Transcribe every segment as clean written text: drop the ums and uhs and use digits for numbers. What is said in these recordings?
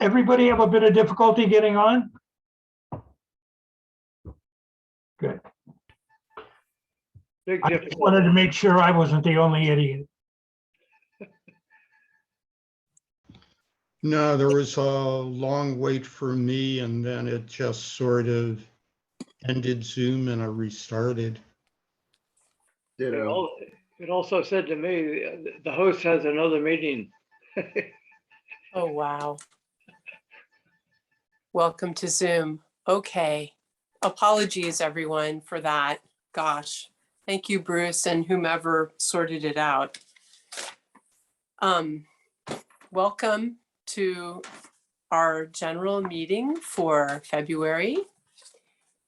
everybody have a bit of difficulty getting on? Good. Big I just difficulty. wanted to make sure I wasn't the only idiot. No, there was a long wait for me and then it just sort of ended Zoom and I restarted. It also said to me, the host has another meeting. Oh, wow. Welcome to Zoom. Okay. Apologies, everyone, for that. Gosh, thank you, Bruce, and whomever sorted it out. Welcome to our general meeting for February.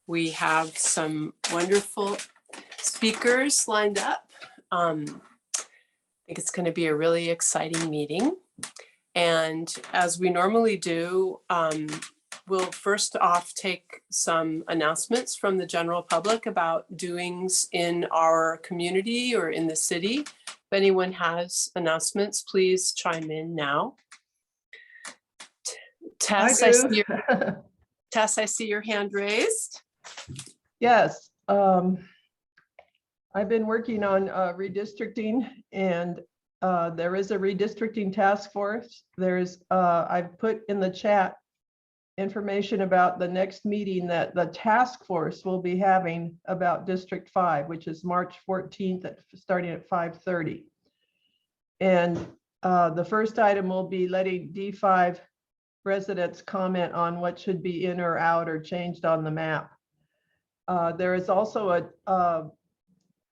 We have some wonderful speakers lined up. I think it's going to be a really exciting meeting. And as we normally do, we'll first off take some announcements from the general public about doings in our community or in the city. If anyone has announcements, please chime in now. Tess, I see your hand raised. Yes, I've been working on redistricting, and there is a redistricting task force. I've put in the chat information about the next meeting that the task force will be having about District 5, which is March 14th starting at 5:30. And the first item will be letting D5 residents comment on what should be in or out or changed on the map. There is also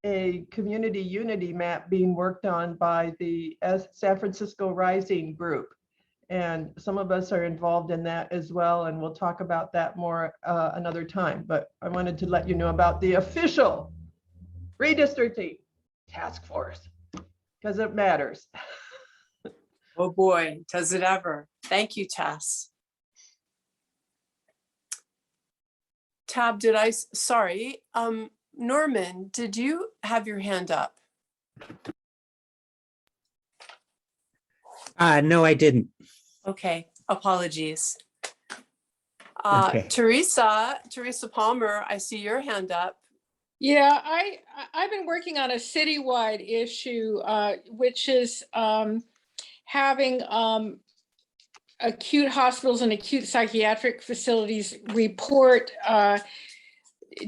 a community unity map being worked on by the San Francisco Rising group. And some of us are involved in that as well. And we'll talk about that more another time. But I wanted to let you know about the official redistricting task force because it matters. Oh boy, does it ever. Thank you, Tess. Tab, sorry, Norman, did you have your hand up? No, I didn't. Okay, apologies. Okay. Teresa Palmer, I see your hand up. Yeah, I've been working on a citywide issue, which is having acute hospitals and acute psychiatric facilities report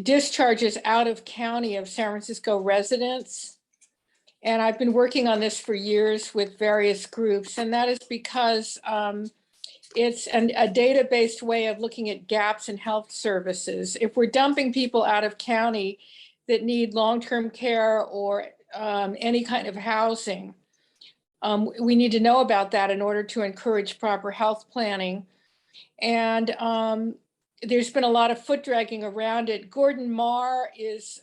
discharges out of county of San Francisco residents. And I've been working on this for years with various groups, and that is because it's a data-based way of looking at gaps in health services. If we're dumping people out of county that need long-term care or any kind of housing, we need to know about that in order to encourage proper health planning. And there's been a lot of foot dragging around it. Gordon Marr is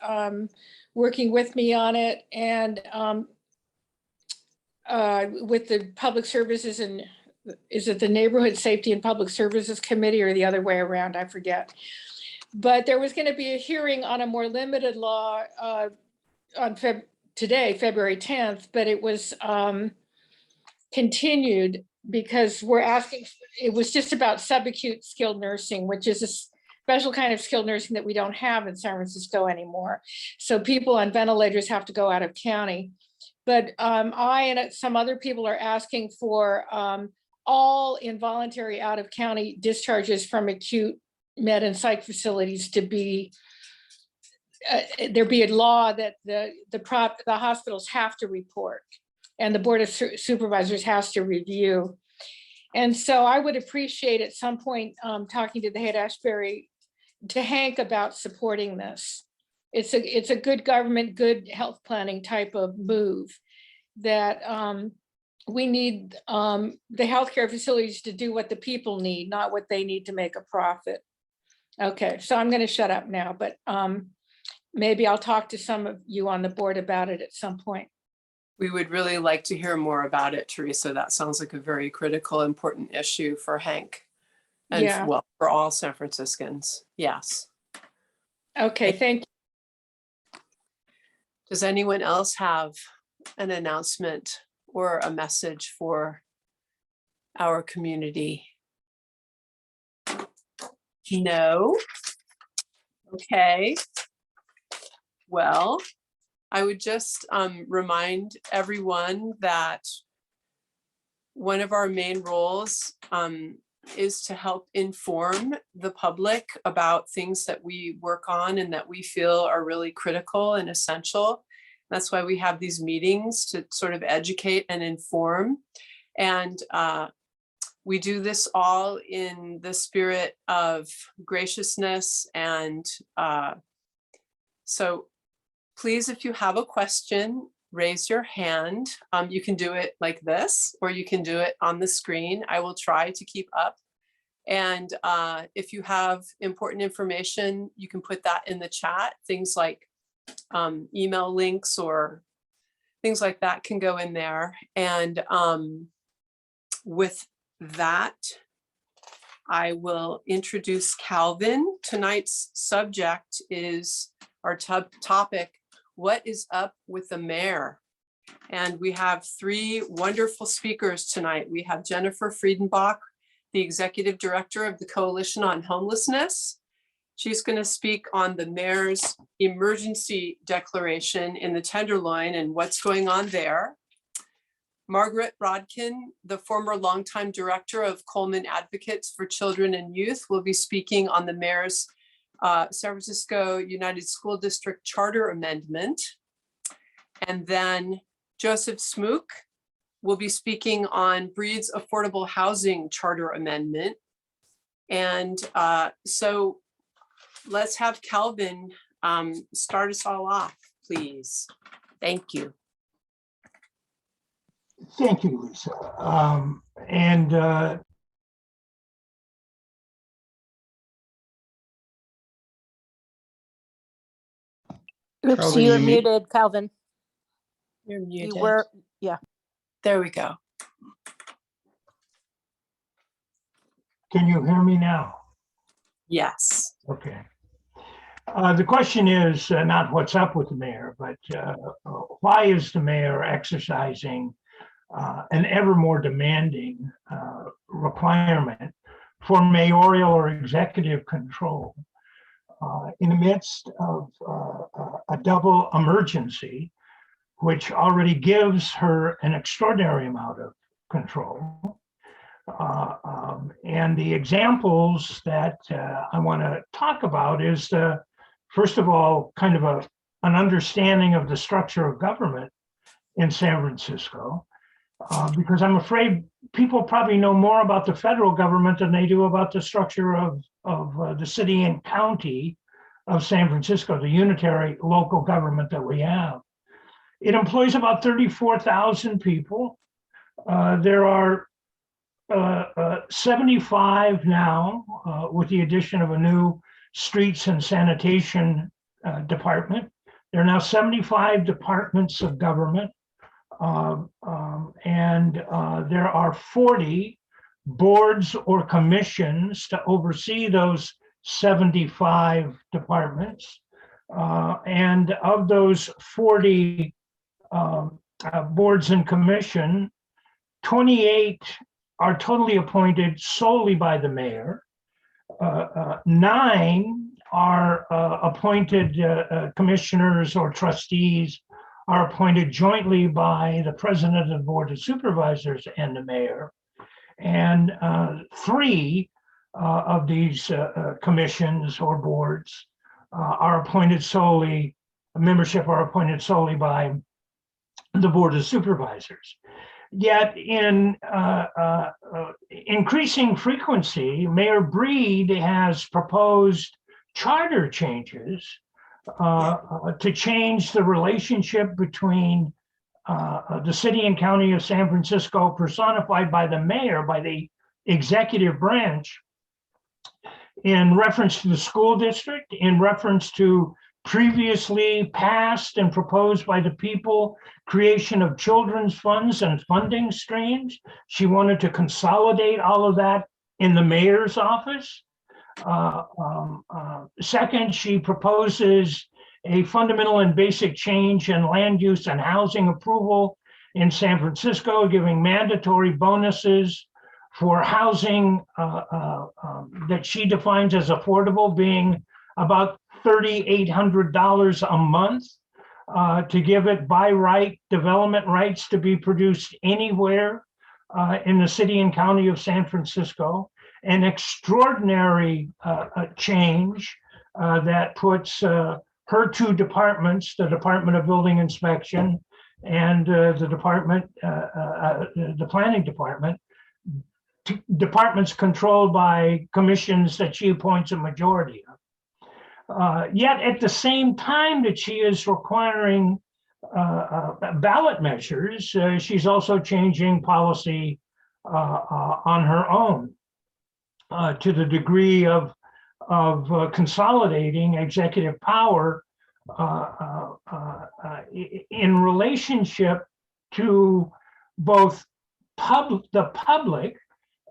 working with me on it, and with the public services, and is it the Neighborhood Safety and Public Services Committee or the other way around? I forget. But there was going to be a hearing on a more limited law on today, February 10th, but it was continued because we're asking, it was just about subacute skilled nursing, which is a special kind of skilled nursing that we don't have in San Francisco anymore. So people on ventilators have to go out of county. But I and some other people are asking for all involuntary out of county discharges from acute med and psych facilities to be, there be a law that the hospitals have to report and the Board of Supervisors has to review. And so I would appreciate at some point talking to the Haight-Ashbury, to HANC about supporting this. It's a good government, good health planning type of move that we need the healthcare facilities to do what the people need, not what they need to make a profit. Okay, so I'm going to shut up now, but maybe I'll talk to some of you on the board about it at some point. We would really like to hear more about it, Teresa. That sounds like a very critical, important issue for HANC and Yeah. well, for all San Franciscans. Yes. Okay, thank you. Does anyone else have an announcement or a message for our community? No. Okay. Well, I would just remind everyone that one of our main roles is to help inform the public about things that we work on and that we feel are really critical and essential. That's why we have these meetings to sort of educate and inform. And we do this all in the spirit of graciousness. And so please, if you have a question, raise your hand. You can do it like this, or you can do it on the screen. I will try to keep up. And if you have important information, you can put that in the chat. Things like email links or things like that can go in there. And with that, I will introduce Calvin. Tonight's subject is our topic, what is up with the mayor? And we have three wonderful speakers tonight. We have Jennifer Friedenbach, the Executive Director of the Coalition on Homelessness. She's going to speak on the mayor's emergency declaration in the Tenderloin and what's going on there. Margaret Rodkin, the former longtime director of Coleman Advocates for Children and Youth, will be speaking on the mayor's San Francisco United School District Charter Amendment. And then Joseph Smook will be speaking on Breed's Affordable Housing Charter Amendment. And so let's have Calvin start us all off, please. Thank you. Thank you, Lisa. Oops, Calvin, you're you mute. muted, Calvin. You're muted. You were, yeah. There we go. can you hear me now? Yes. Okay. The question is not what's up with the mayor, but why is the mayor exercising an ever more demanding requirement for mayoral or executive control in the midst of a double emergency, which already gives her an extraordinary amount of control. And the examples that I want to talk about is, first of all, kind of an understanding of the structure of government in San Francisco, because I'm afraid people probably know more about the federal government than they do about the structure of the city and county of San Francisco, the unitary local government that we have. It employs about 34,000 people. There are 75 now, with the addition of a new streets and sanitation department. There are now 75 departments of government, and there are 40 boards or commissions to oversee those 75 departments. And of those 40 boards and commission, 28 are totally appointed solely by the mayor. 9 are appointed commissioners or trustees are appointed jointly by the president of the board of supervisors and the mayor. And 3 of these commissions or boards are appointed solely, membership are appointed solely by the board of supervisors. Yet in increasing frequency, Mayor Breed has proposed charter changes to change the relationship between the city and county of San Francisco, personified by the mayor, by the executive branch, in reference to the school district, in reference to previously passed and proposed by the people creation of children's funds and funding streams. She wanted to consolidate all of that in the mayor's office. Second, she proposes a fundamental and basic change in land use and housing approval in San Francisco, giving mandatory bonuses for housing that she defines as affordable being about $3,800 a month, to give it by right development rights to be produced anywhere in the city and county of San Francisco. An extraordinary change that puts her two departments, the Department of Building Inspection and the Planning Department, departments controlled by commissions that she appoints a majority of. Yet at the same time that she is requiring ballot measures, she's also changing policy on her own to the degree of consolidating executive power in relationship to both the public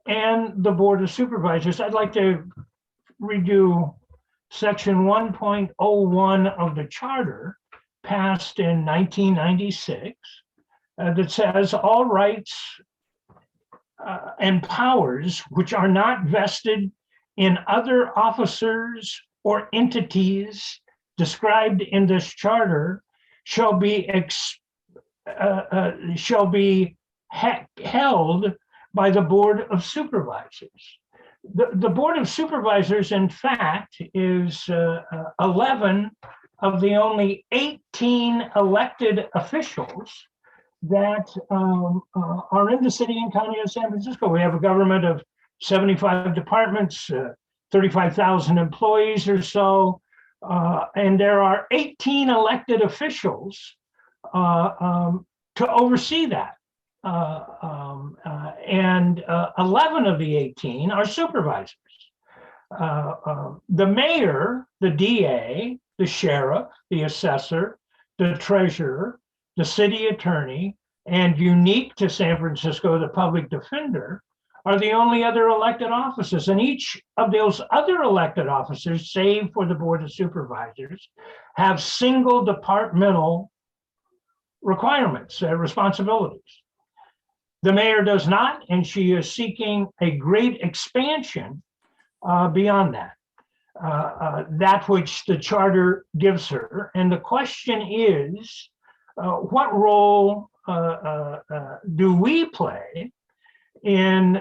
and the Board of Supervisors. I'd like to redo Section 1.01 of the Charter, passed in 1996, that says all rights and powers which are not vested in other officers or entities described in this charter shall be held by the Board of Supervisors. The Board of Supervisors, in fact, is 11 of the only 18 elected officials that are in the city and county of San Francisco. We have a government of 75 departments, 35,000 employees or so, and there are 18 elected officials to oversee that. And 11 of the 18 are supervisors. The mayor, the DA, the sheriff, the assessor, the treasurer, the city attorney, and unique to San Francisco, the public defender, are the only other elected offices. And each of those other elected officers, save for the Board of Supervisors, have single departmental requirements, responsibilities. The mayor does not, and she is seeking a great expansion beyond that, that which the charter gives her. And the question is, what role do we play in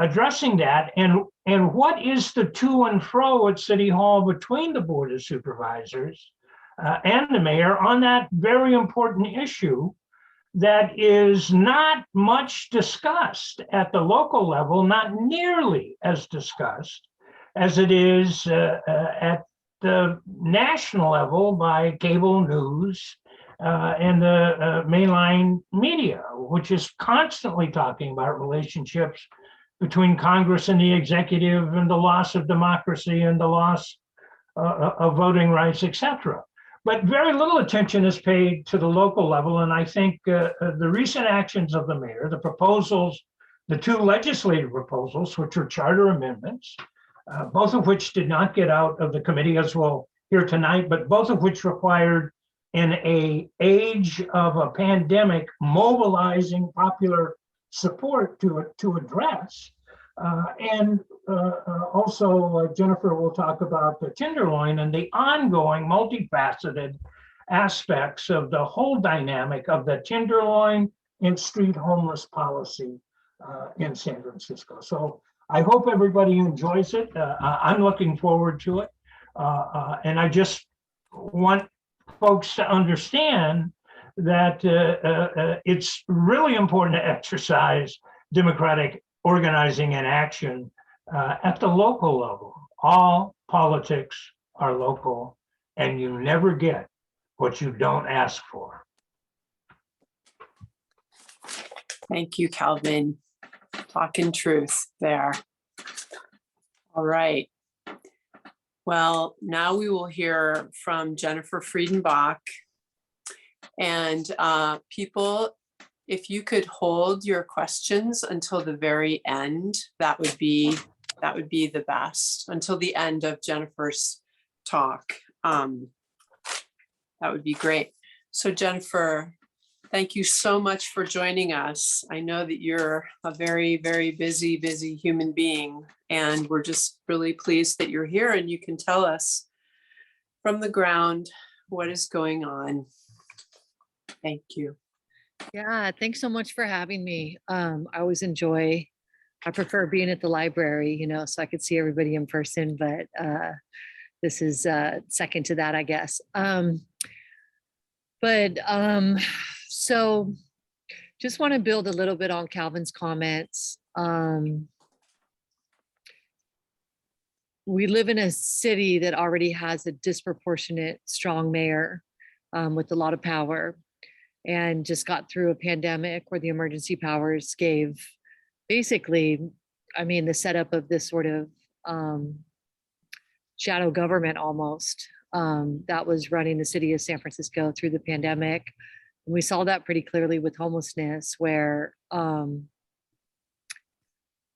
addressing that? And what is the to and fro at City Hall between the Board of Supervisors and the mayor on that very important issue that is not much discussed at the local level, not nearly as discussed as it is at the national level by cable news and the mainline media, which is constantly talking about relationships between Congress and the executive and the loss of democracy and the loss of voting rights, etc. But very little attention is paid to the local level. And I think the recent actions of the mayor, the proposals, the two legislative proposals, which are charter amendments, both of which did not get out of the committee, as we'll hear tonight, but both of which required, in an age of a pandemic, mobilizing popular support to address. Also, Jennifer will talk about the Tenderloin and the ongoing multifaceted aspects of the whole dynamic of the Tenderloin and street homeless policy in San Francisco. So I hope everybody enjoys it. I'm looking forward to it. And I just want folks to understand that it's really important to exercise democratic organizing and action at the local level. All politics are local, and you never get what you don't ask for. Thank you, Calvin. Talking truth there. All right. Well, now we will hear from Jennifer Friedenbach. And people, if you could hold your questions until the very end, that would be the best, until the end of Jennifer's talk. That would be great. So Jennifer, Thank you so much for joining us. I know that you're a very, very busy, busy human being, and we're just really pleased that you're here and you can tell us from the ground what is going on. Thank you. Yeah, thanks so much for having me. I always enjoy, I prefer being at the library, you know, so I could see everybody in person, but this is second to that, I guess. So just want to build a little bit on Calvin's comments. We live in a city that already has a disproportionate strong mayor with a lot of power, and just got through a pandemic where the emergency powers gave basically, I mean, the setup of this sort of shadow government almost that was running the city of San Francisco through the pandemic. And we saw that pretty clearly with homelessness, where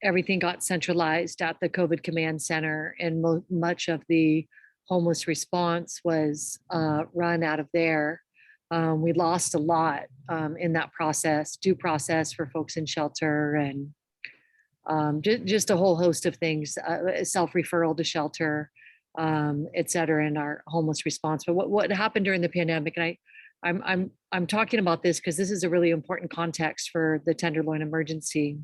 everything got centralized at the COVID command center, and much of the homeless response was run out of there. We lost a lot in that process, due process for folks in shelter, and just a whole host of things, self-referral to shelter, et cetera, in our homeless response. But what happened during the pandemic, and I'm talking about this because this is a really important context for the Tenderloin emergency.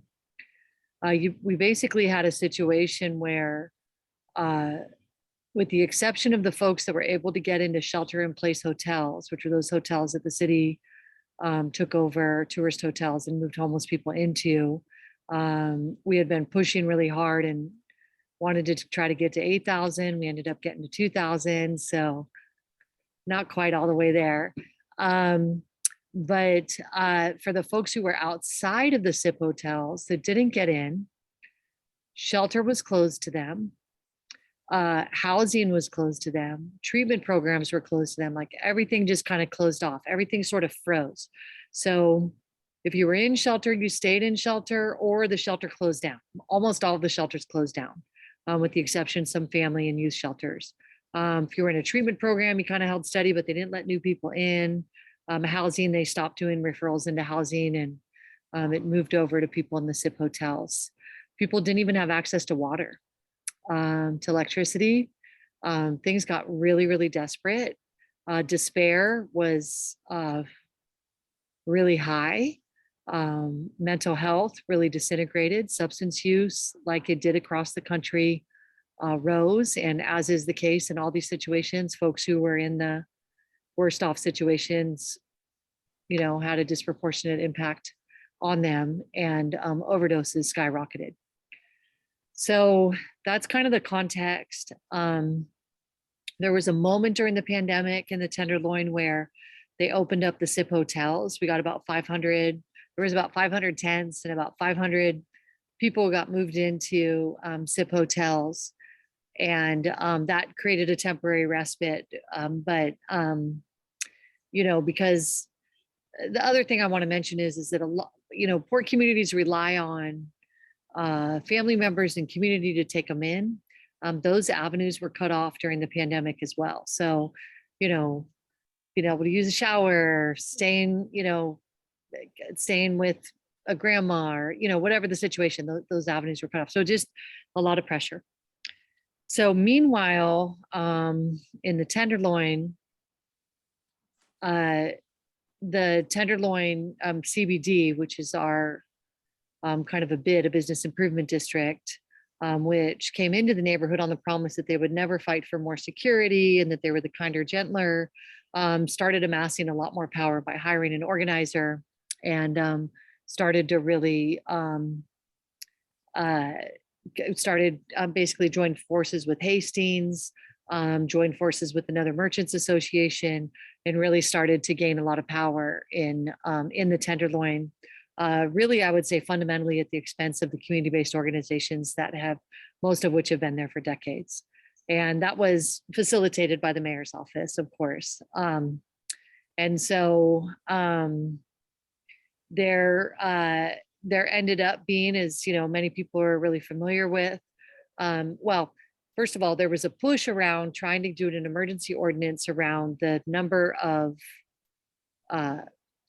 We basically had a situation where, with the exception of the folks that were able to get into shelter-in-place hotels, which are those hotels that the city took over, tourist hotels, and moved homeless people into, we had been pushing really hard and wanted to try to get to 8,000. We ended up getting to 2,000, so not quite all the way there. But for the folks who were outside of the SIP hotels that didn't get in, shelter was closed to them. Housing was closed to them. Treatment programs were closed to them. Like everything just kind of closed off. Everything sort of froze. So if you were in shelter, you stayed in shelter, or the shelter closed down. Almost all of the shelters closed down, with the exception of some family and youth shelters. If you were in a treatment program, you kind of held steady, but they didn't let new people in. Housing, they stopped doing referrals into housing, and it moved over to people in the SIP hotels. People didn't even have access to water, to electricity. Things got really, really desperate. Despair was really high. Mental health really disintegrated. Substance use, like it did across the country, rose. And as is the case in all these situations, folks who were in the worst off situations, you know, had a disproportionate impact on them, and overdoses skyrocketed. So that's kind of the context. There was a moment during the pandemic in the Tenderloin where they opened up the SIP hotels. We got about 500, there was about 500 tents, and about 500 people got moved into SIP hotels. And that created a temporary respite. You know, because the other thing I want to mention is that a lot, you know, poor communities rely on family members and community to take them in. Those avenues were cut off during the pandemic as well. So, you know, being able to use a shower, staying with a grandma, or, you know, whatever the situation, those avenues were cut off. So just a lot of pressure. So meanwhile, in the Tenderloin, the Tenderloin CBD, which is our kind of a business improvement district, which came into the neighborhood on the promise that they would never fight for more security and that they were the kinder, gentler, started amassing a lot more power by hiring an organizer, and started to really basically join forces with Hastings, joined forces with another merchants association, and really started to gain a lot of power in the Tenderloin. Really, I would say fundamentally at the expense of the community-based organizations that have, most of which have been there for decades. And that was facilitated by the mayor's office, of course. And so there ended up being, as you know, many people are really familiar with, well, first of all, there was a push around trying to do an emergency ordinance around the number of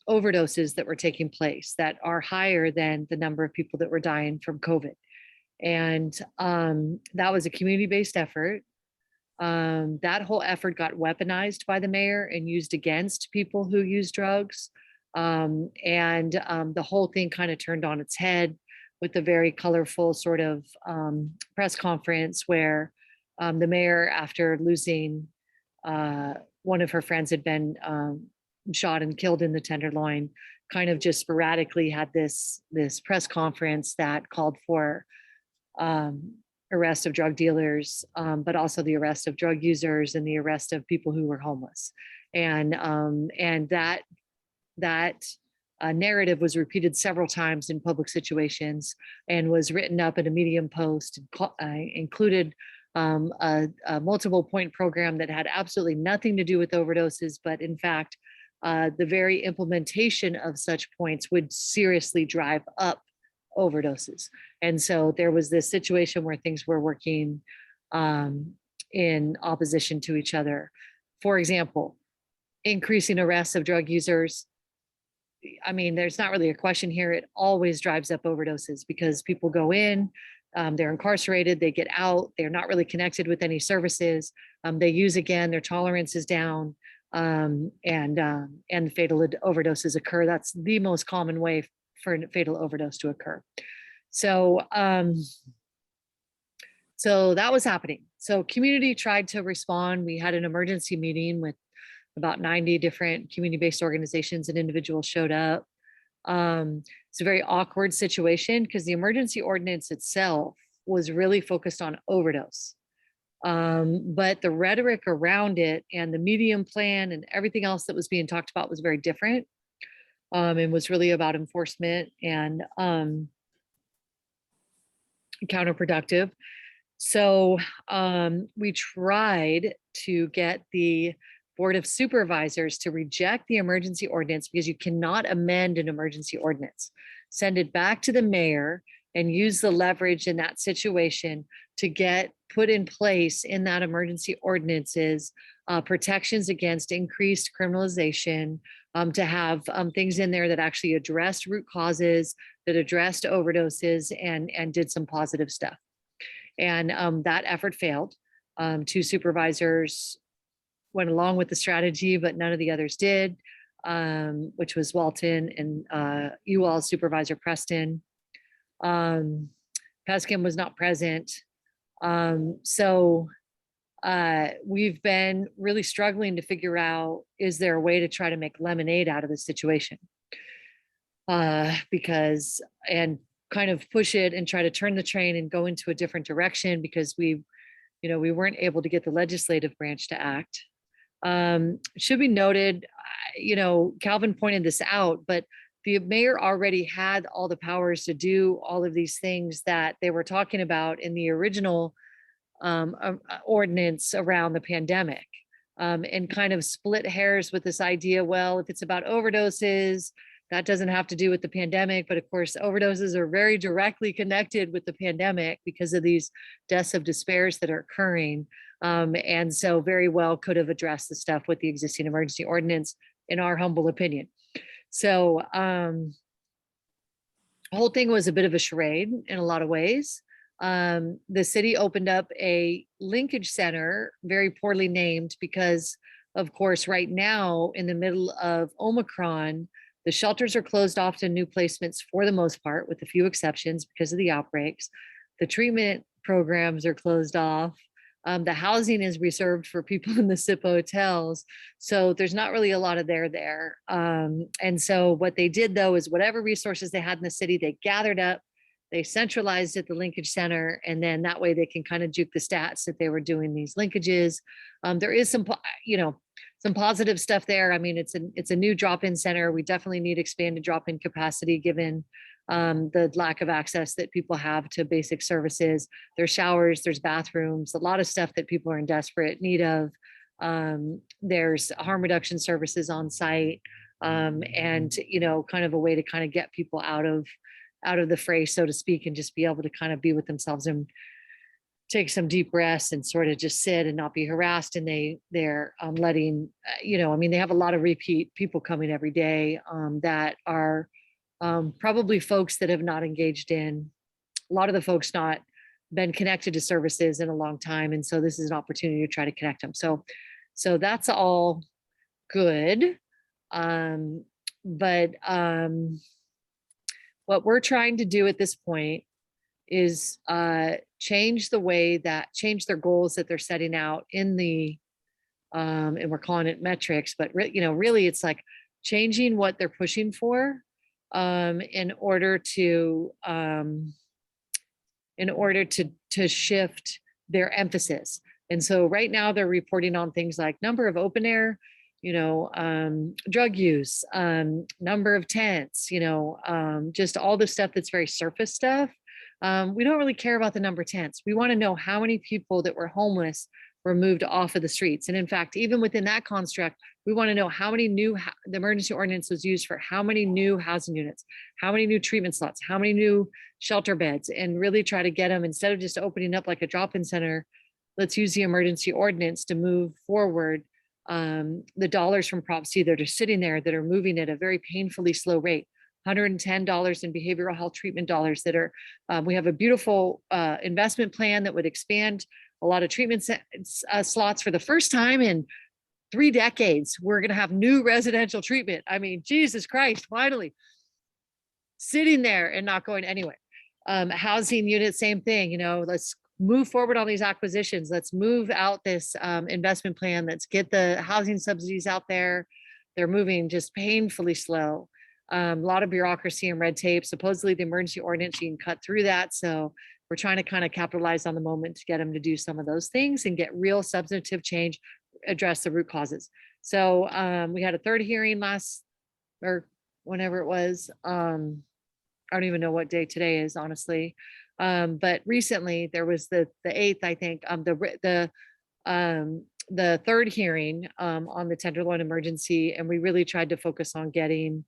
overdoses that were taking place that are higher than the number of people that were dying from COVID. And that was a community-based effort. That whole effort got weaponized by the mayor and used against people who use drugs. The whole thing kind of turned on its head with a very colorful sort of press conference where the mayor, after losing one of her friends had been shot and killed in the Tenderloin, kind of just sporadically had this press conference that called for arrest of drug dealers, but also the arrest of drug users and the arrest of people who were homeless. And that narrative was repeated several times in public situations and was written up in a Medium post, included a multiple point program that had absolutely nothing to do with overdoses, but in fact, the very implementation of such points would seriously drive up overdoses. And so there was this situation where things were working in opposition to each other. For example, increasing arrests of drug users. I mean, there's not really a question here. It always drives up overdoses because people go in, they're incarcerated, they get out, they're not really connected with any services. They use again, their tolerance is down, and fatal overdoses occur. That's the most common way for a fatal overdose to occur. So that was happening. So community tried to respond. We had an emergency meeting with about 90 different community-based organizations and individuals showed up. It's a very awkward situation because the emergency ordinance itself was really focused on overdose. But the rhetoric around it and the medium plan and everything else that was being talked about was very different, and was really about enforcement and counterproductive. So we tried to get the Board of Supervisors to reject the emergency ordinance because you cannot amend an emergency ordinance. Send it back to the mayor and use the leverage in that situation to get put in place in that emergency ordinances protections against increased criminalization, to have things in there that actually addressed root causes, that addressed overdoses and did some positive stuff. And that effort failed. Two supervisors went along with the strategy, but none of the others did, which was Walton and UL Supervisor Preston. Peskin was not present. So we've been really struggling to figure out, is there a way to try to make lemonade out of this situation? Because, and kind of push it and try to turn the train and go into a different direction because we weren't able to get the legislative branch to act. Should be noted, Calvin pointed this out, but the mayor already had all the powers to do all of these things that they were talking about in the original ordinance around the pandemic, and kind of split hairs with this idea, well, if it's about overdoses, that doesn't have to do with the pandemic. But of course, overdoses are very directly connected with the pandemic because of these deaths of despairs that are occurring. And so very well could have addressed the stuff with the existing emergency ordinance, in our humble opinion. So the whole thing was a bit of a charade in a lot of ways. The city opened up a linkage center, very poorly named, because of course, right now in the middle of Omicron, the shelters are closed off to new placements for the most part, with a few exceptions because of the outbreaks. The treatment programs are closed off. The housing is reserved for people in the SIP hotels. So there's not really a lot of there. And so what they did though, is whatever resources they had in the city, they gathered up, they centralized at the linkage center. And then that way they can kind of juke the stats that they were doing these linkages. There is some positive stuff there. I mean, it's a new drop-in center. We definitely need expanded drop-in capacity given the lack of access that people have to basic services. There's showers, there's bathrooms, a lot of stuff that people are in desperate need of. There's harm reduction services on site, and kind of a way to kind of get people out of the fray, so to speak, and just be able to kind of be with themselves and take some deep breaths and sort of just sit and not be harassed. And they're letting, I mean, they have a lot of repeat people coming every day that are probably folks that have not engaged in, a lot of the folks not been connected to services in a long time. And so this is an opportunity to try to connect them. So that's all good. But what we're trying to do at this point is change their goals that they're setting out in the, and we're calling it metrics, but really it's like changing what they're pushing for in order to shift their emphasis. And so right now they're reporting on things like number of open air, drug use, number of tents, just all the stuff that's very surface stuff. We don't really care about the number of tents. We want to know how many people that were homeless were moved off of the streets. And in fact, even within that construct, we want to know how many the emergency ordinance was used for how many new housing units, how many new treatment slots, how many new shelter beds, and really try to get them, instead of just opening up like a drop-in center, let's use the emergency ordinance to move forward the dollars from Prop C that are sitting there that are moving at a very painfully slow rate. $110 in behavioral health treatment dollars that are, we have a beautiful investment plan that would expand a lot of treatment slots for the first time in 3 decades. We're going to have new residential treatment. I mean, Jesus Christ, finally sitting there and not going anywhere. Housing unit, same thing, let's move forward on these acquisitions. Let's move out this investment plan. Let's get the housing subsidies out there. They're moving just painfully slow. A lot of bureaucracy and red tape. Supposedly the emergency ordinance, you can cut through that. So we're trying to kind of capitalize on the moment to get them to do some of those things and get real substantive change, address the root causes. So we had a third hearing or whenever it was. I don't even know what day today is, honestly. But recently there was the 8th, I think, the third hearing on the Tenderloin emergency. And we really tried to focus on getting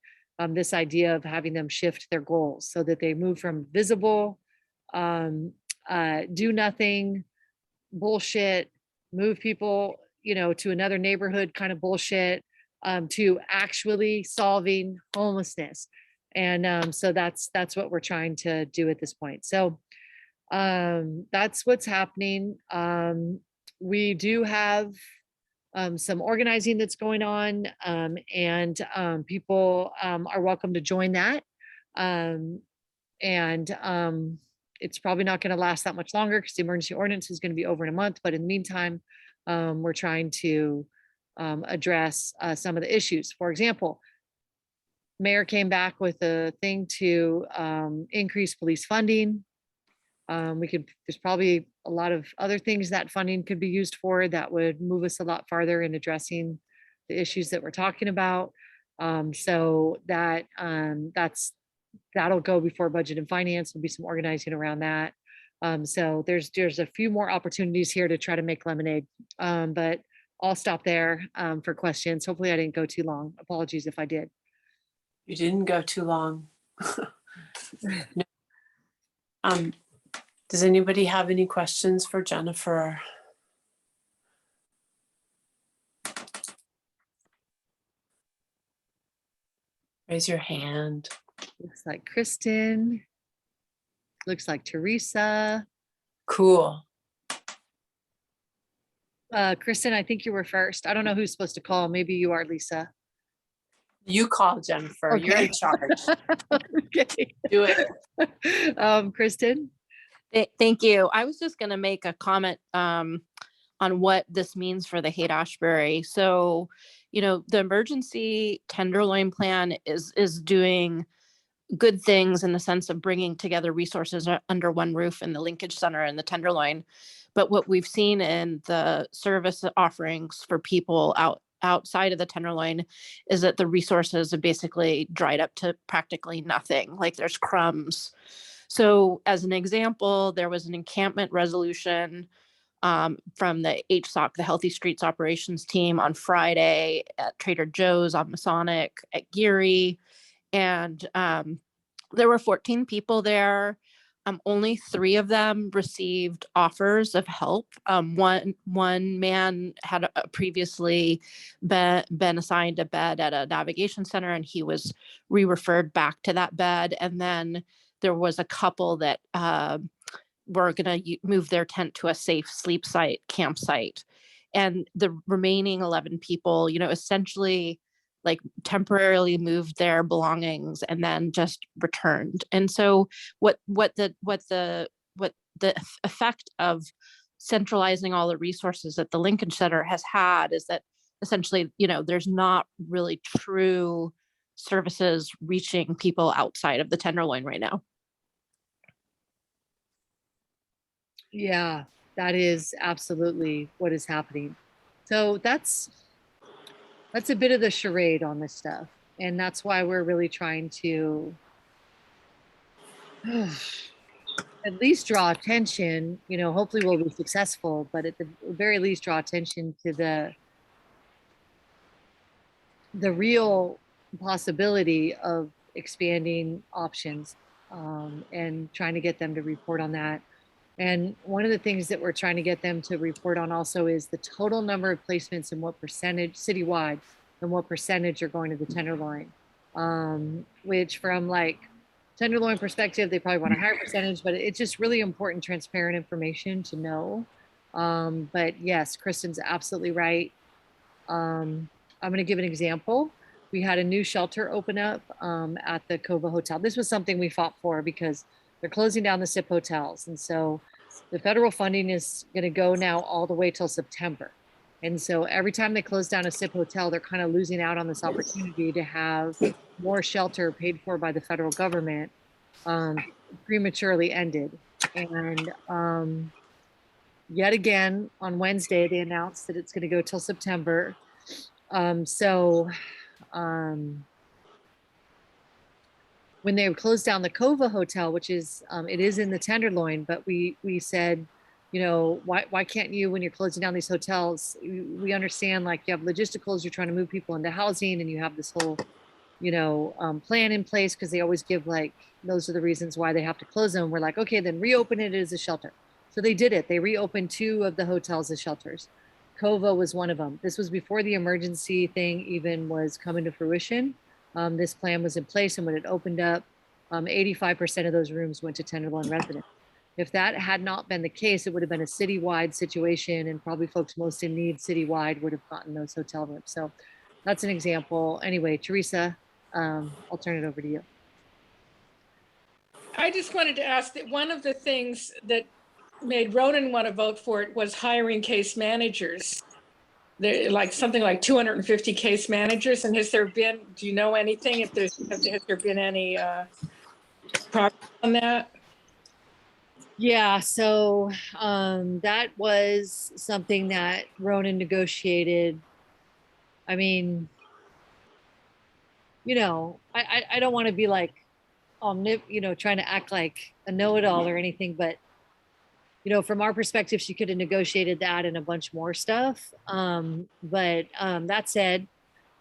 this idea of having them shift their goals so that they move from visible, do nothing, bullshit, move people, to another neighborhood kind of bullshit, to actually solving homelessness. And so that's what we're trying to do at this point. So that's what's happening. We do have some organizing that's going on, and people are welcome to join that. It's probably not going to last that much longer because the emergency ordinance is going to be over in a month. But in the meantime, we're trying to address some of the issues. For example, Mayor came back with a thing to increase police funding. There's probably a lot of other things that funding could be used for that would move us a lot farther in addressing the issues that we're talking about. So that'll go before budget and finance. There'll be some organizing around that. So there's a few more opportunities here to try to make lemonade. But I'll stop there for questions. Hopefully I didn't go too long. Apologies if I did. You didn't go too long. No. Does anybody have any questions for Jennifer? Raise your hand. Looks like Kristen. Looks like Teresa. Cool. Kristen, I think you were first. I don't know who's supposed to call. Maybe you are, Lisa. You call, Jennifer. You're in charge. Okay. Do it. Kristen. Thank you. I was just going to make a comment on what this means for the Haight-Ashbury. So, the emergency Tenderloin plan is doing good things in the sense of bringing together resources under one roof in the Linkage Center and the Tenderloin. But what we've seen in the service offerings for people outside of the Tenderloin is that the resources have basically dried up to practically nothing. Like there's crumbs. So as an example, there was an encampment resolution from the HSOC, the Healthy Streets Operations team, on Friday at Trader Joe's, on Masonic, at Geary. And there were 14 people there. only 3 of them received offers of help. One man had previously been assigned a bed at a navigation center, and he was re-referred back to that bed. And then there was a couple that were going to move their tent to a safe sleep site, campsite. And the remaining 11 people, essentially like temporarily moved their belongings and then just returned. And so what the effect of centralizing all the resources at the Lincoln Center has had is that essentially, there's not really true services reaching people outside of the Tenderloin right now. Yeah, that is absolutely what is happening. So that's a bit of the charade on this stuff. And that's why we're really trying to at least draw attention, hopefully we'll be successful, but at the very least draw attention to the real possibility of expanding options and trying to get them to report on that. And one of the things that we're trying to get them to report on also is the total number of placements and what percentage citywide and what percentage are going to the Tenderloin, which from like Tenderloin perspective, they probably want a higher percentage, but it's just really important, transparent information to know. But yes, Kristen's absolutely right. I'm going to give an example. We had a new shelter open up at the Cova Hotel. This was something we fought for because they're closing down the SIP hotels. And so the federal funding is going to go now all the way till September. And so every time they close down a SIP hotel, they're kind of losing out on this opportunity to have more shelter paid for by the federal government prematurely ended. And yet again, on Wednesday, they announced that it's going to go till September. When they closed down the Cova Hotel, which is, it is in the Tenderloin, but we said, why can't you, when you're closing down these hotels, we understand like you have logisticals, you're trying to move people into housing and you have this whole, plan in place because they always give like, those are the reasons why they have to close them. We're like, okay, then reopen it as a shelter. So they did it. They reopened 2 of the hotels as shelters. Cova was one of them. This was before the emergency thing even was coming to fruition. This plan was in place, and when it opened up, 85% of those rooms went to Tenderloin residents. If that had not been the case, it would have been a citywide situation, and probably folks most in need citywide would have gotten those hotel rooms. So that's an example. Anyway, Teresa, I'll turn it over to you. I just wanted to ask that one of the things that made Ronan want to vote for it was hiring case managers. There, like something like 250 case managers. And has there been, do you know anything? Has there been any progress on that? Yeah, so that was something that Ronan negotiated. I mean, I don't want to be like, trying to act like a know-it-all or anything, but from our perspective, she could have negotiated that and a bunch more stuff. But that said,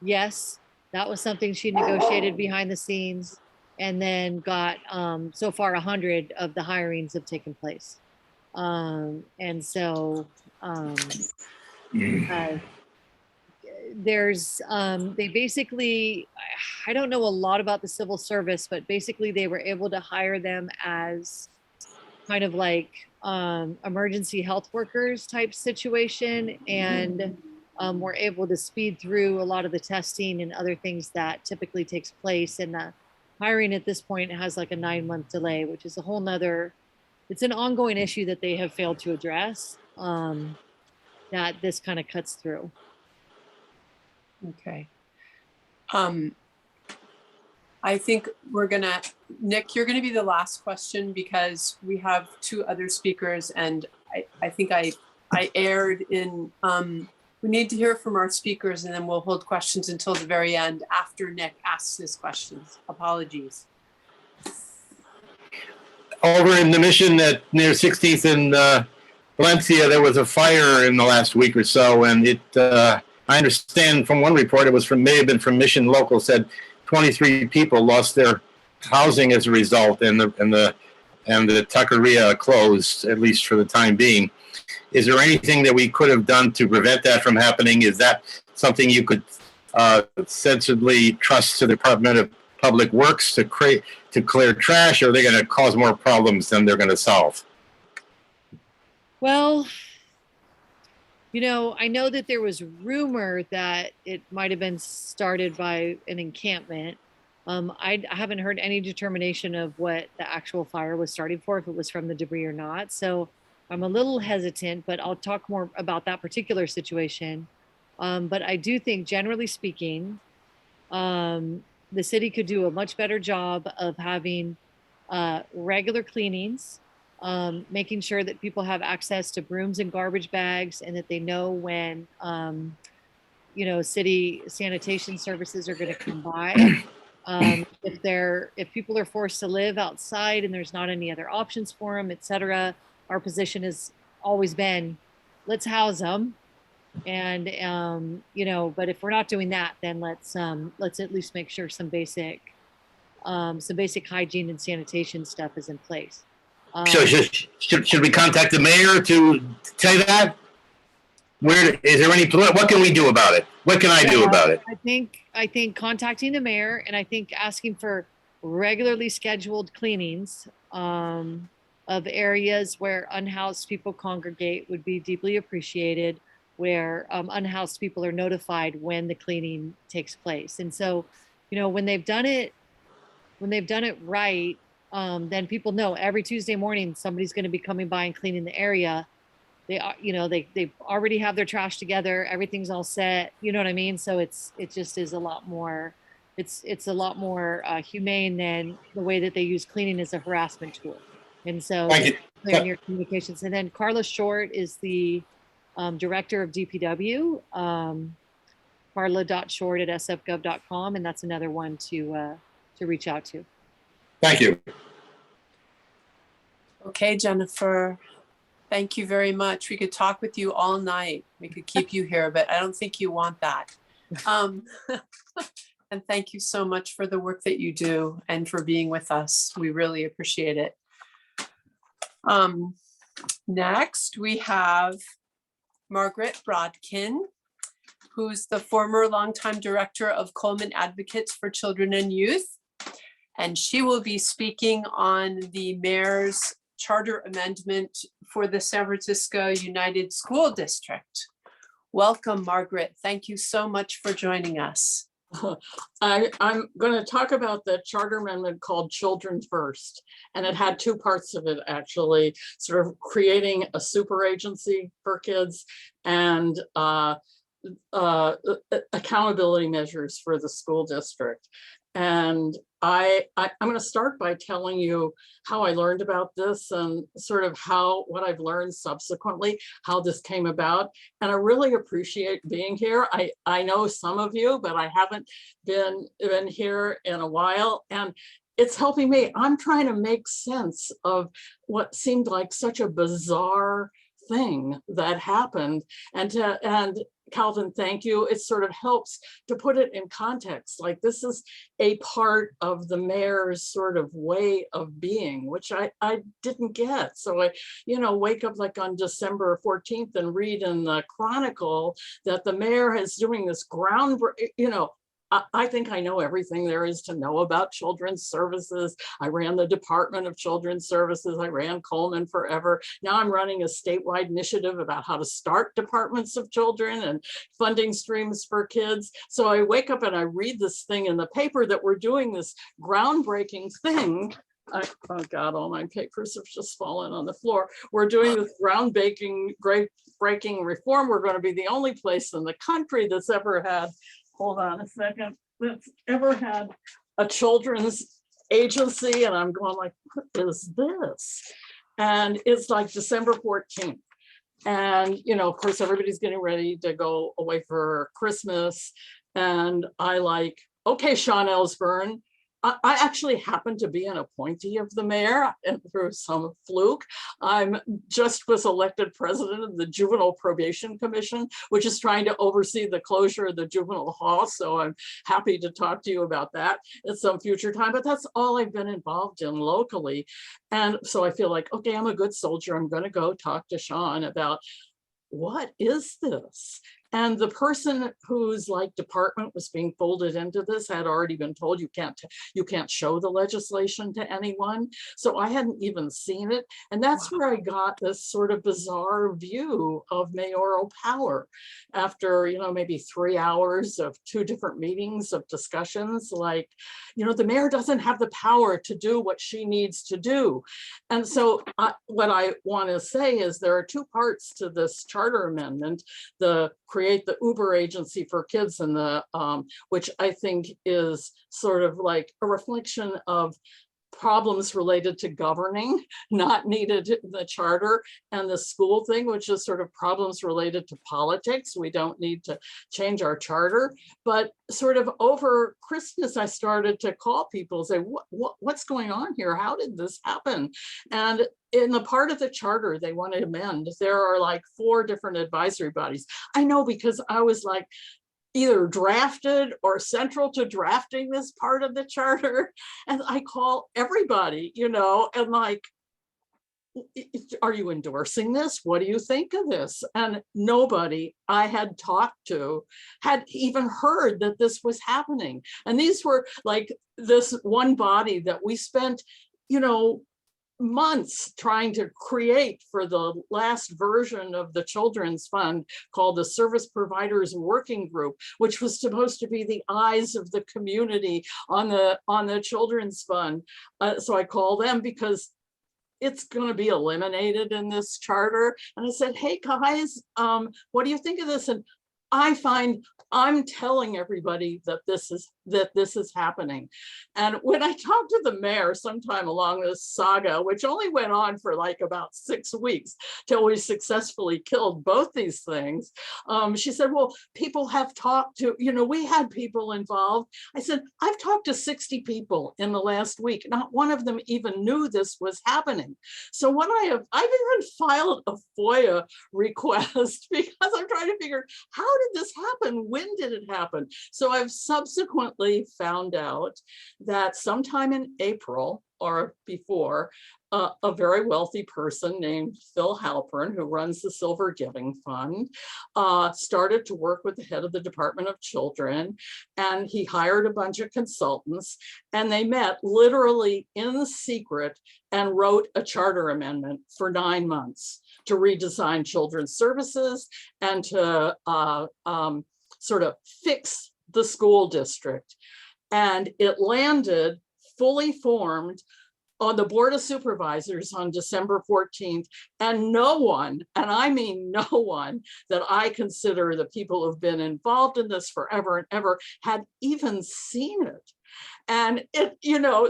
yes, that was something she negotiated behind the scenes, and then got so far 100 of the hirings have taken place. And so there's they basically, I don't know a lot about the civil service, but basically they were able to hire them as kind of like emergency health workers type situation, and we're able to speed through a lot of the testing and other things that typically takes place. And the hiring at this point has like a 9-month delay, which is a whole nother, it's an ongoing issue that they have failed to address, that this kind of cuts through. Okay. I think we're gonna, Nick, you're gonna be the last question because we have 2 other speakers, and I think I erred in, we need to hear from our speakers, and then we'll hold questions until the very end after Nick asks his questions. Apologies. Over in the Mission at near 16th and Valencia, there was a fire in the last week or so, and it, I understand from one report, it was may have been from Mission Local, said 23 people lost their housing as a result, and the and the taqueria closed, at least for the time being. Is there anything that we could have done to prevent that from happening? Is that something you could sensibly trust to the Department of Public Works to clear trash, or are they going to cause more problems than they're going to solve? Well, you know, I know that there was rumor that it might have been started by an encampment. I haven't heard any determination of what the actual fire was starting for, if it was from the debris or not. So I'm a little hesitant, but I'll talk more about that particular situation. But I do think, generally speaking, the city could do a much better job of having regular cleanings, making sure that people have access to brooms and garbage bags, and that they know when, you know, city sanitation services are going to come by. If people are forced to live outside and there's not any other options for them, etc., our position has always been, let's house them. And you know, but if we're not doing that, then let's at least make sure some basic hygiene and sanitation stuff is in place. So should we contact the mayor to say that? Where is there any? What can we do about it? What can I do about it? I think contacting the mayor, and I think asking for regularly scheduled cleanings of areas where unhoused people congregate would be deeply appreciated, where unhoused people are notified when the cleaning takes place. And so, you know, when they've done it right, then people know every Tuesday morning somebody's going to be coming by and cleaning the area. They are, you know, they already have their trash together, everything's all set, you know what I mean? So it just is a lot more, it's a lot more humane than the way that they use cleaning as a harassment tool. And so clearing your communications. And then Carla Short is the director of DPW, carla.short@sfgov.com, and that's another one to reach out to. Thank you. Okay, Jennifer, thank you very much. We could talk with you all night. We could keep you here, but I don't think you want that. And thank you so much for the work that you do and for being with us. We really appreciate it. Next, we have Margaret Brodkin, who's the former longtime director of Coleman Advocates for Children and Youth. And she will be speaking on the mayor's charter amendment for the San Francisco United School District. Welcome, Margaret. Thank you so much for joining us. I'm going to talk about the charter amendment called Children First, and it had two parts of it, actually, sort of creating a super agency for kids and accountability measures for the school district. And I'm going to start by telling you how I learned about this and sort of what I've learned subsequently, how this came about. And I really appreciate being here. I know some of you, but I haven't been here in a while. And it's helping me. I'm trying to make sense of what seemed like such a bizarre thing that happened. And Calvin, thank you. It sort of helps to put it in context. Like, this is a part of the mayor's sort of way of being, which I didn't get. So I, wake up like on December 14th and read in the Chronicle that the mayor is doing this I think I know everything there is to know about children's services. I ran the Department of Children's Services. I ran Coleman forever. Now I'm running a statewide initiative about how to start departments of children and funding streams for kids. So I wake up and I read this thing in the paper that we're doing this groundbreaking thing. Oh God, all my papers have just fallen on the floor. We're doing this groundbreaking reform. We're going to be the only place in the country that's ever had, hold on a second, that's ever had a children's agency. And I'm going like, what is this? And it's like December 14th. And, of course, everybody's getting ready to go away for Christmas. And I like, okay, Sean Ellsburn, I actually happen to be an appointee of the mayor, and through some fluke, I'm just was elected president of the Juvenile Probation Commission, which is trying to oversee the closure of the juvenile hall. So I'm happy to talk to you about that at some future time, but that's all I've been involved in locally. And so I feel like, okay, I'm a good soldier. I'm going to go talk to Sean about what is this? And the person whose like department was being folded into this had already been told you can't show the legislation to anyone. So I hadn't even seen it. And that's where I got this sort of bizarre view of mayoral power after, maybe 3 hours of 2 different meetings of discussions, like, the mayor doesn't have the power to do what she needs to do. And so what I want to say is there are 2 parts to this charter amendment, the create the Uber agency for kids and the which I think is sort of like a reflection of problems related to governing, not needed in the charter, and the school thing, which is sort of problems related to politics. We don't need to change our charter. But sort of over Christmas, I started to call people and say, what's going on here? How did this happen? And in the part of the charter they want to amend, there are like 4 different advisory bodies. I know because I was like, either drafted or central to drafting this part of the charter. And I call everybody, and like, are you endorsing this? What do you think of this? And nobody I had talked to had even heard that this was happening. And these were like this one body that we spent, months trying to create for the last version of the children's fund called the Service Providers Working Group, which was supposed to be the eyes of the community on the children's fund. So I call them because it's going to be eliminated in this charter. And I said, hey guys, what do you think of this? And I'm telling everybody that this is happening. And when I talked to the mayor sometime along this saga, which only went on for like about 6 weeks till we successfully killed both these things, she said, well, people have talked to, we had people involved. I said, I've talked to 60 people in the last week. Not one of them even knew this was happening. So what I've even filed a FOIA request because I'm trying to figure, how did this happen? When did it happen? So I've subsequently found out that sometime in April or before, a very wealthy person named Phil Halpern, who runs the Silver Giving Fund, started to work with the head of the Department of Children, and he hired a bunch of consultants, and they met literally in secret and wrote a charter amendment for 9 months to redesign children's services and to sort of fix the school district. And it landed fully formed on the Board of Supervisors on December 14th, and no one, and I mean no one, that I consider the people who've been involved in this forever and ever had even seen it. And it,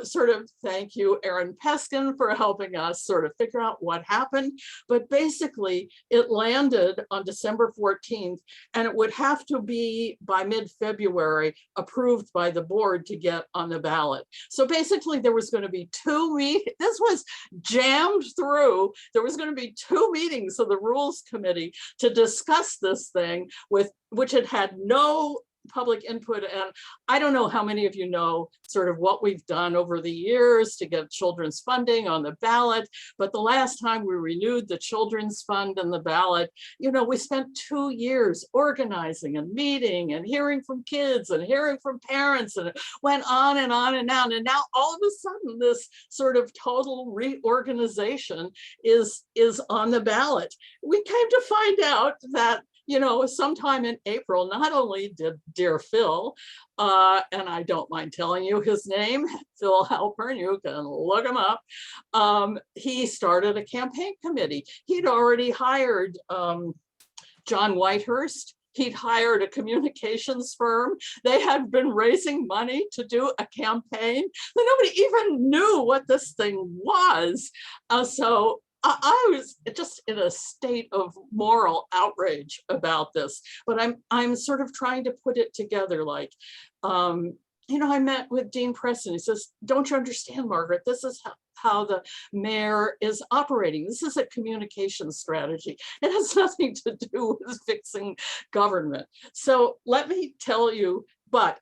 sort of thank you, Aaron Peskin, for helping us sort of figure out what happened. But basically, it landed on December 14th, and it would have to be by mid-February approved by the board to get on the ballot. So basically, there was going to be 2 meetings. This was jammed through. There was going to be 2 meetings of the Rules Committee to discuss this thing, which had no public input. And I don't know how many of you know sort of what we've done over the years to get children's funding on the ballot, but the last time we renewed the children's fund and the ballot, we spent 2 years organizing and meeting and hearing from kids and hearing from parents, and it went on and on and on. And now all of a sudden this sort of total reorganization is on the ballot. We came to find out that sometime in April, not only did dear Phil, and I don't mind telling you his name, Phil Halpern, you can look him up, he started a campaign committee. He'd already hired John Whitehurst. He'd hired a communications firm. They had been raising money to do a campaign. Nobody even knew what this thing was. So I was just in a state of moral outrage about this, but I'm sort of trying to put it together like, I met with Dean Preston. He says, don't you understand, Margaret? This is how the mayor is operating. This is a communication strategy. It has nothing to do with fixing government. So let me tell you, but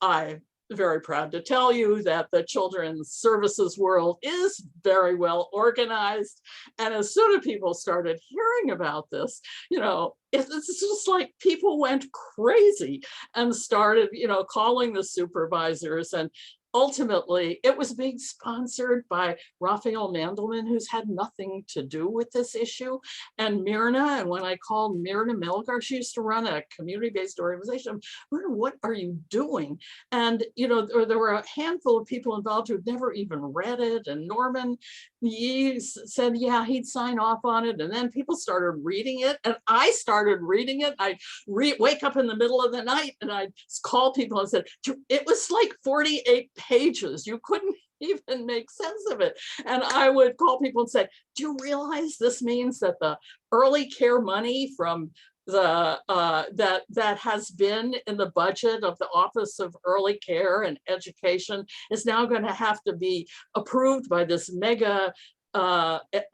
I'm very proud to tell you that the children's services world is very well organized. And as soon as people started hearing about this, it's just like people went crazy and started, calling the supervisors. And ultimately, it was being sponsored by Raphael Mandelman, who's had nothing to do with this issue, and Myrna. And when I called Myrna Melgar, she used to run a community-based organization. Myrna, what are you doing? And there were a handful of people involved who'd never even read it. And Norman, he said, yeah, he'd sign off on it. And then people started reading it, and I started reading it. I'd wake up in the middle of the night and I'd call people and said, it was like 48 pages. You couldn't even make sense of it. And I would call people and say, do you realize this means that the early care money from the that has been in the budget of the Office of Early Care and Education is now going to have to be approved by this mega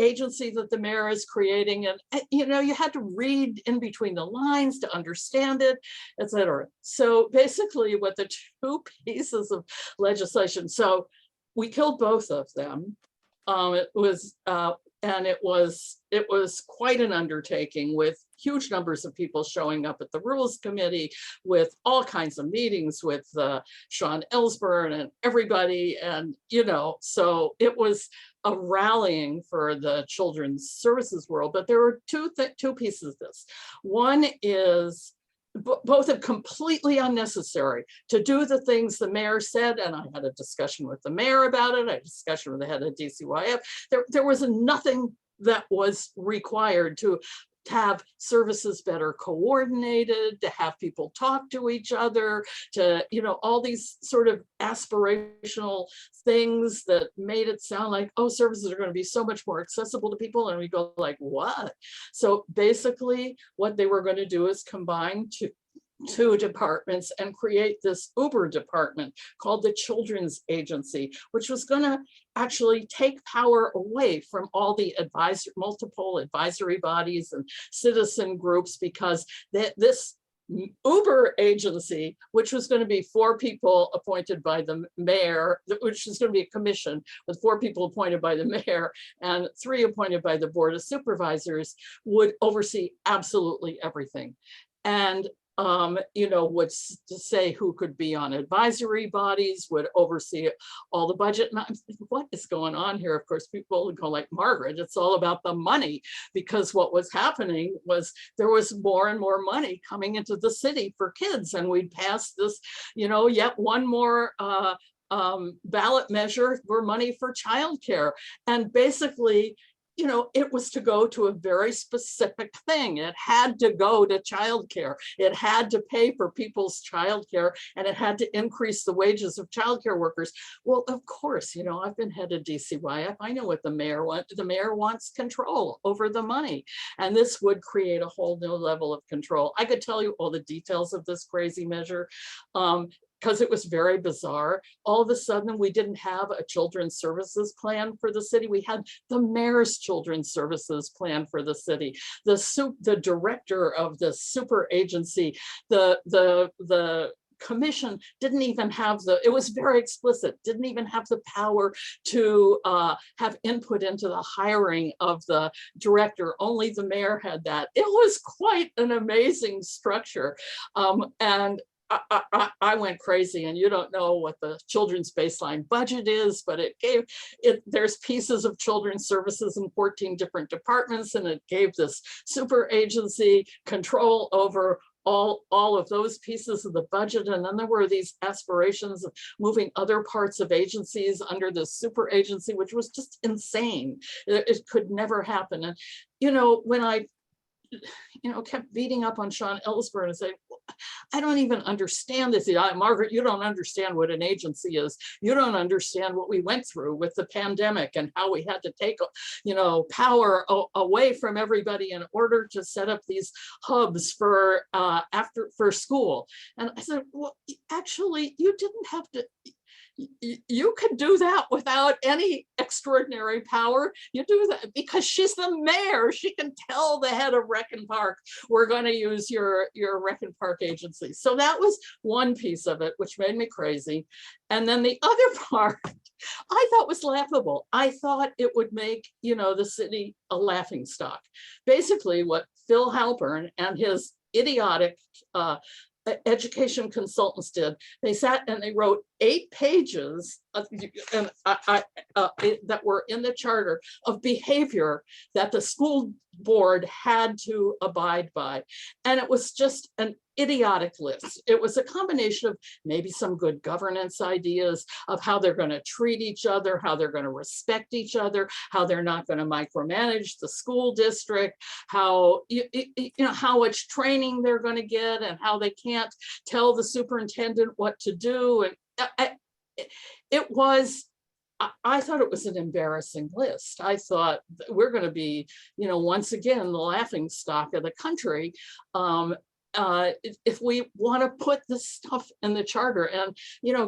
agency that the mayor is creating? And you had to read in between the lines to understand it, etc. So basically, what the two pieces of legislation, so we killed both of them. It was quite an undertaking, with huge numbers of people showing up at the Rules Committee, with all kinds of meetings with Sean Ellsburn and everybody. And, so it was a rallying for the children's services world. But there were two pieces of this. One is both are completely unnecessary to do the things the mayor said. And I had a discussion with the mayor about it. I had a discussion with the head of DCYF. There was nothing that was required to have services better coordinated, to have people talk to each other, to, all these sort of aspirational things that made it sound like, oh, services are going to be so much more accessible to people. And we go like, what? So basically what they were going to do is combine two departments and create this Uber department called the Children's Agency, which was going to actually take power away from all the multiple advisory bodies and citizen groups, because this Uber agency, which was going to be 4 people appointed by the mayor, which is going to be a commission with 4 people appointed by the mayor and 3 appointed by the Board of Supervisors, would oversee absolutely everything. And would say who could be on advisory bodies, would oversee all the budget. And I'm thinking, what is going on here? Of course, people would go like, Margaret, it's all about the money, because what was happening was there was more and more money coming into the city for kids. And we'd pass this, yet one more ballot measure for money for childcare. And basically, it was to go to a very specific thing. It had to go to childcare. It had to pay for people's childcare, and it had to increase the wages of childcare workers. Well, of course, I've been head of DCYF. I know what the mayor wants. The mayor wants control over the money, and this would create a whole new level of control. I could tell you all the details of this crazy measure, because it was very bizarre. All of a sudden, we didn't have a children's services plan for the city. We had the mayor's children's services plan for the city. The director of the super agency, the commission didn't even have it was very explicit, didn't even have the power to have input into the hiring of the director. Only the mayor had that. It was quite an amazing structure. And I went crazy, and you don't know what the children's baseline budget is, but there's pieces of children's services in 14 different departments, and it gave this super agency control over all of those pieces of the budget. And then there were these aspirations of moving other parts of agencies under the super agency, which was just insane. It could never happen. And when I kept beating up on Sean Ellsburn and say, I don't even understand this. Margaret, you don't understand what an agency is. You don't understand what we went through with the pandemic and how we had to take, power away from everybody in order to set up these hubs for school. And I said, well, actually, you didn't have to. You could do that without any extraordinary power. You do that because she's the mayor. She can tell the head of Rec and Park, we're going to use your Rec and Park agency. So that was one piece of it, which made me crazy. And then the other part I thought was laughable. I thought it would make, the city a laughing stock. Basically what Phil Halpern and his idiotic education consultants did. They sat and they wrote 8 pages that were in the charter of behavior that the school board had to abide by. And it was just an idiotic list. It was a combination of maybe some good governance ideas of how they're going to treat each other, how they're going to respect each other, how they're not going to micromanage the school district, how how much training they're going to get, and how they can't tell the superintendent what to do. And I thought it was an embarrassing list. I thought we're going to be, once again, the laughing stock of the country. If we want to put this stuff in the charter. And,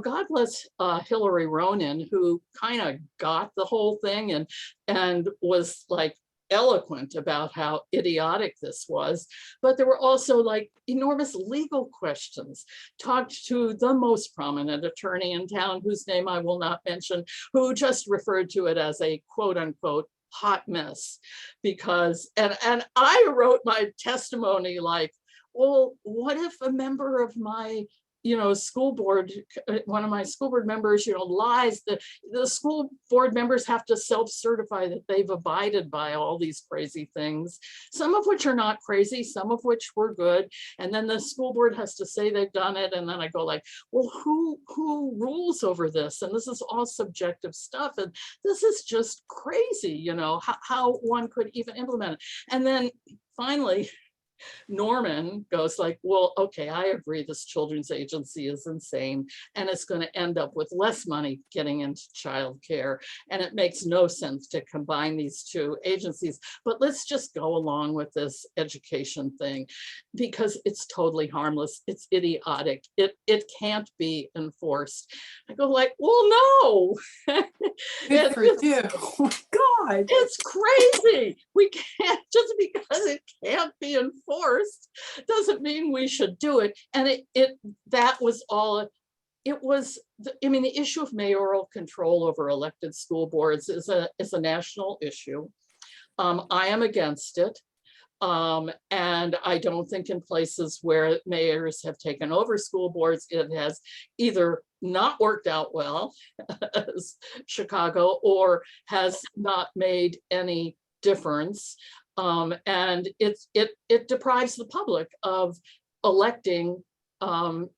God bless Hillary Ronan, who kind of got the whole thing and was like eloquent about how idiotic this was. But there were also like enormous legal questions. Talked to the most prominent attorney in town, whose name I will not mention, who just referred to it as a quote unquote hot mess. Because, and I wrote my testimony like, well, what if a member of my, school board, one of my school board members, lies? The school board members have to self-certify that they've abided by all these crazy things, some of which are not crazy, some of which were good. And then the school board has to say they've done it. And then I go like, well, who rules over this? And this is all subjective stuff. And this is just crazy, how one could even implement it. And then finally, Norman goes like, well, okay, I agree, this children's agency is insane and it's going to end up with less money getting into childcare, and it makes no sense to combine these two agencies, but let's just go along with this education thing because it's totally harmless, it's idiotic, it can't be enforced. I go like, well, no. Good for you. God, it's crazy. We can't, just because it can't be enforced doesn't mean we should do it. And that was all. It was, the issue of mayoral control over elected school boards is a national issue. I am against it. And I don't think in places where mayors have taken over school boards, it has either not worked out well, as Chicago, or has not made any difference. And it deprives the public of electing one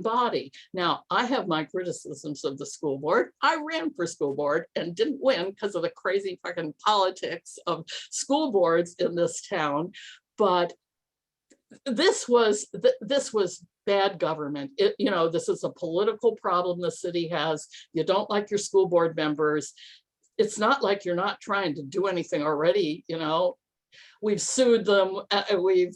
body. Now, I have my criticisms of the school board. I ran for school board and didn't win because of the crazy fucking politics of school boards in this town. But this was bad government. This is a political problem the city has. You don't like your school board members. It's not like you're not trying to do anything already, We've sued them, we've,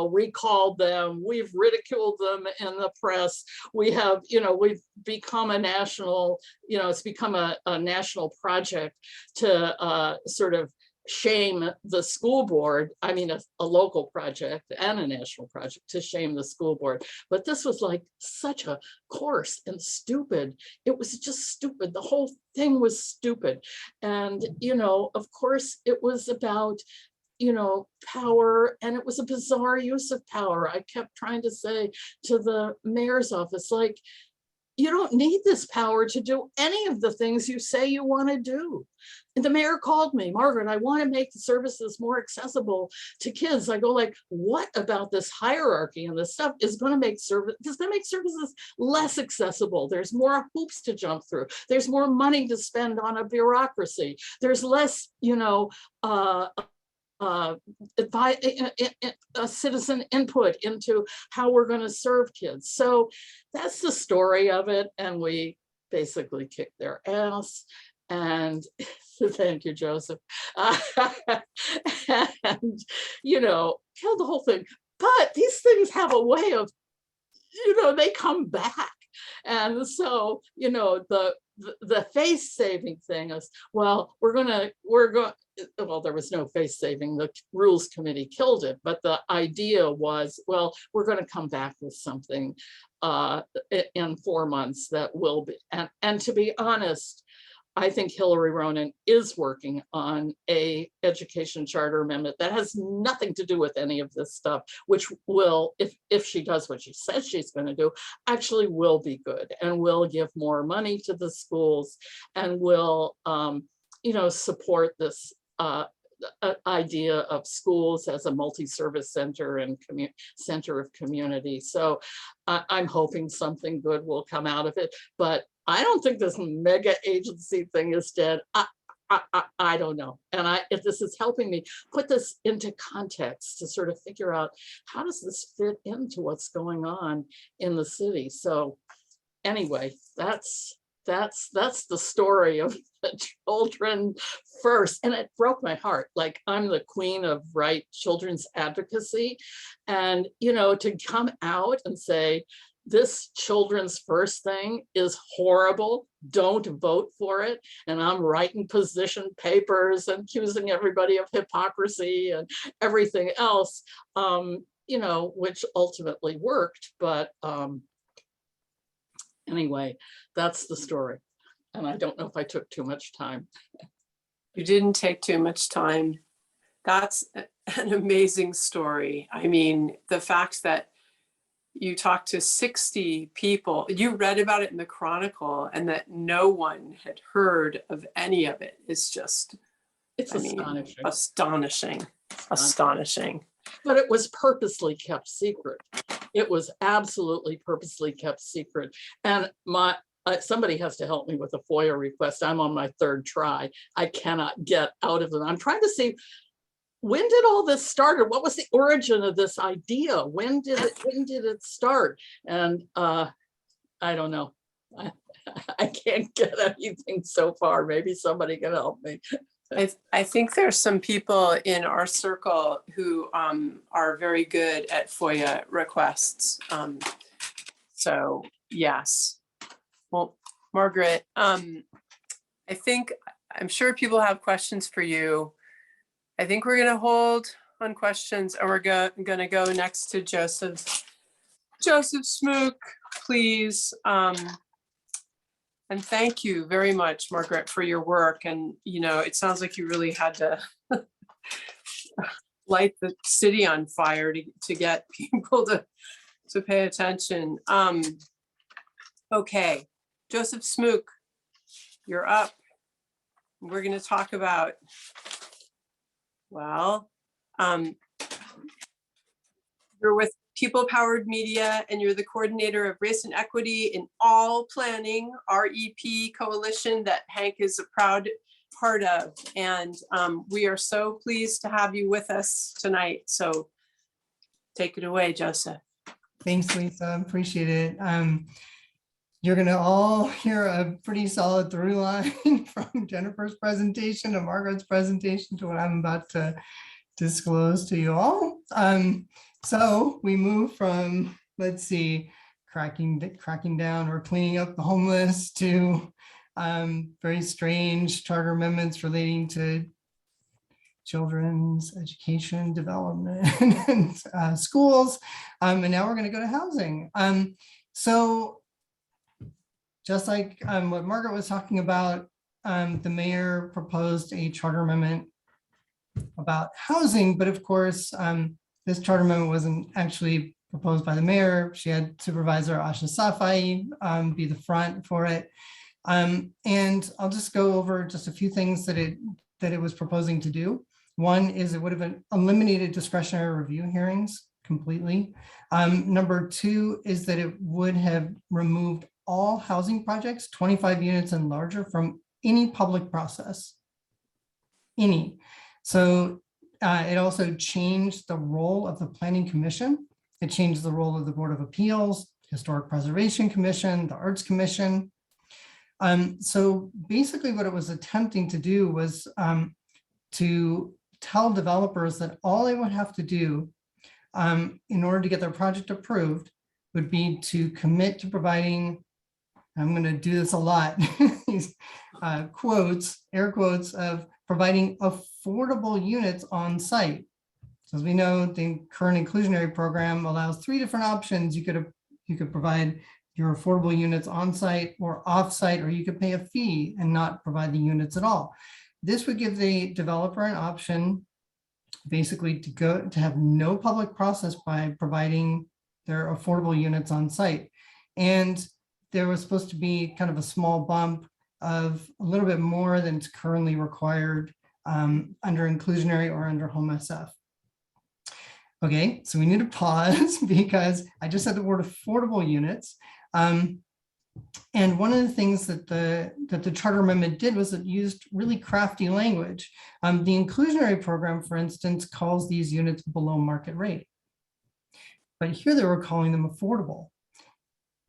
recalled them, we've ridiculed them in the press. We have, we've become a national, it's become a national project to sort of shame the school board. I mean, a local project and a national project to shame the school board. But this was like such a coarse and stupid. It was just stupid. The whole thing was stupid. And, of course, it was about power, and it was a bizarre use of power. I kept trying to say to the mayor's office, like, you don't need this power to do any of the things you say you want to do. And the mayor called me, Margaret, I want to make the services more accessible to kids. I go like, what about this hierarchy and this stuff is going to make services less accessible? There's more hoops to jump through. There's more money to spend on a bureaucracy. There's less, citizen input into how we're going to serve kids. So that's the story of it. And we basically kicked their ass. And thank you, Joseph. And, you know, killed the whole thing. But these things have a way of, you know, they come back. And so, you know, the face saving thing is, well, well, there was no face saving, the rules committee killed it, but the idea was, well, we're going to come back with something in 4 months that will be, and to be honest, I think Hillary Ronan is working on a education charter amendment that has nothing to do with any of this stuff, which will, if she does what she says she's going to do, actually will be good and will give more money to the schools and will, you know, support this idea of schools as a multi-service center and center of community. So I'm hoping something good will come out of it, but I don't think this mega agency thing is dead. I don't know. And if this is helping me put this into context to sort of figure out how does this fit into what's going on in the city. So anyway, that's the story of the children first. And it broke my heart. Like, I'm the queen of right children's advocacy. And, you know, to come out and say, this children's first thing is horrible, don't vote for it. And I'm writing position papers and accusing everybody of hypocrisy and everything else, you know, which ultimately worked. But anyway, that's the story. And I don't know if I took too much time. You didn't take too much time. That's an amazing story. I mean, the fact that you talked to 60 people, you read about it in the Chronicle, and that no one had heard of any of it is just, It's astonishing. Astonishing. But it was purposely kept secret. It was absolutely purposely kept secret. And somebody has to help me with a FOIA request. I'm on my 3rd try. I cannot get out of them. I'm trying to see, when did all this start? Or what was the origin of this idea? When did it start? And I don't know. I can't get anything so far. Maybe somebody can help me. I think there's some people in our circle who are very good at FOIA requests. So yes. Well, Margaret, I'm sure people have questions for you. I think we're going to hold on questions, and we're going to go next to Joseph. Joseph Smook, please. And thank you very much, Margaret, for your work. And, you know, it sounds like you really had to light the city on fire to get people to pay attention. Okay, Joseph Smook, you're up. We're going to talk about, well, you're with People Powered Media, and you're the coordinator of race and equity in all planning, REP coalition that HANC is a proud part of. And we are so pleased to have you with us tonight. So take it away, Joseph. Thanks, Lisa. Appreciate it. You're going to all hear a pretty solid through line from Jennifer's presentation to Margaret's presentation to what I'm about to disclose to you all. So we move from, let's see, cracking down or cleaning up the homeless to very strange charter amendments relating to children's education development and schools. And now we're going to go to housing. So just like what Margaret was talking about, the mayor proposed a charter amendment about housing, but of course, this charter amendment wasn't actually proposed by the mayor. She had Supervisor Asha Safai be the front for it. And I'll just go over just a few things that it was proposing to do. One is it would have eliminated discretionary review hearings completely. Number 2 is that it would have removed all housing projects, 25 units and larger, from any public process. Any. So It also changed the role of the Planning Commission. It changed the role of the Board of Appeals, Historic Preservation Commission, the Arts Commission. So basically what it was attempting to do was to tell developers that all they would have to do in order to get their project approved would be to commit to providing, I'm going to do this a lot, these quotes, air quotes, of providing affordable units on site. So as we know, the current inclusionary program allows 3 different options. You could provide your affordable units on site or off site, or you could pay a fee and not provide the units at all. This would give the developer an option basically to have no public process by providing their affordable units on site. And there was supposed to be kind of a small bump of a little bit more than is currently required under inclusionary or under home SF. Okay, so we need to pause because I just said the word affordable units. And one of the things that the charter amendment did was it used really crafty language. The inclusionary program, for instance, calls these units below market rate. But here they were calling them affordable.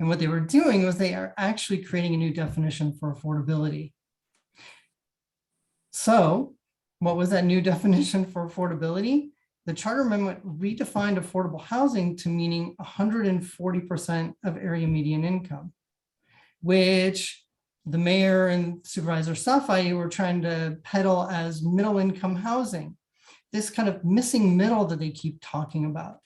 And what they were doing was they are actually creating a new definition for affordability. So what was that new definition for affordability? The charter amendment redefined affordable housing to meaning 140% of area median income, which the mayor and Supervisor Safai were trying to peddle as middle income housing, this kind of missing middle that they keep talking about.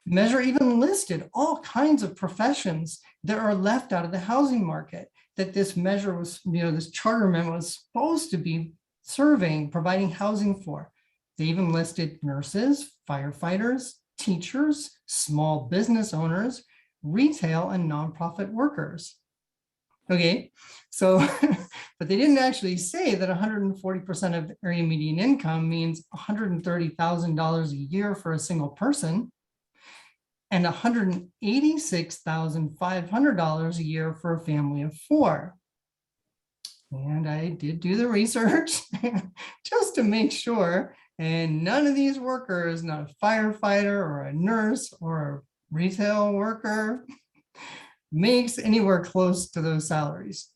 The measure even listed all kinds of professions that are left out of the housing market that this measure was, this charter amendment was supposed to be serving, providing housing for. They even listed nurses, firefighters, teachers, small business owners, retail and nonprofit workers. Okay, so, but they didn't actually say that 140% of area median income means $130,000 a year for a single person and $186,500 a year for a family of 4. And I did do the research just to make sure, and none of these workers, not a firefighter or a nurse or a retail worker, makes anywhere close to those salaries.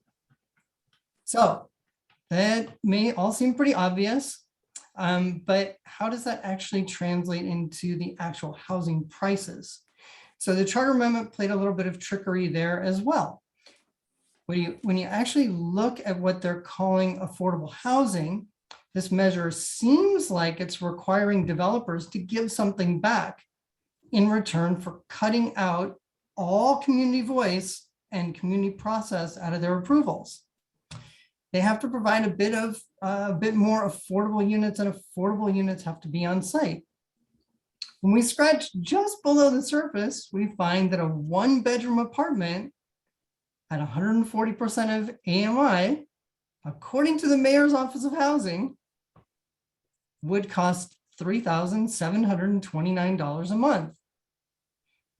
So that may all seem pretty obvious, but how does that actually translate into the actual housing prices? So the charter amendment played a little bit of trickery there as well. When you actually look at what they're calling affordable housing, this measure seems like it's requiring developers to give something back in return for cutting out all community voice and community process out of their approvals. They have to provide a bit more affordable units, and affordable units have to be on site. When we scratch just below the surface, we find that a 1-bedroom apartment at 140% of AMI, according to the Mayor's Office of Housing, would cost $3,729 a month.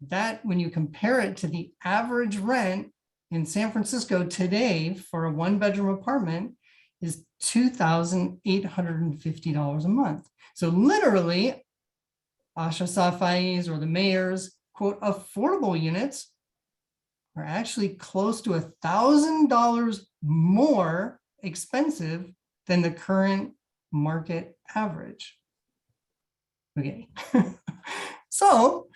That, when you compare it to the average rent in San Francisco today for a 1-bedroom apartment, is $2,850 a month. So literally, Asha Safai's or the mayor's quote affordable units are actually close to $1,000 more expensive than the current market average. Okay, so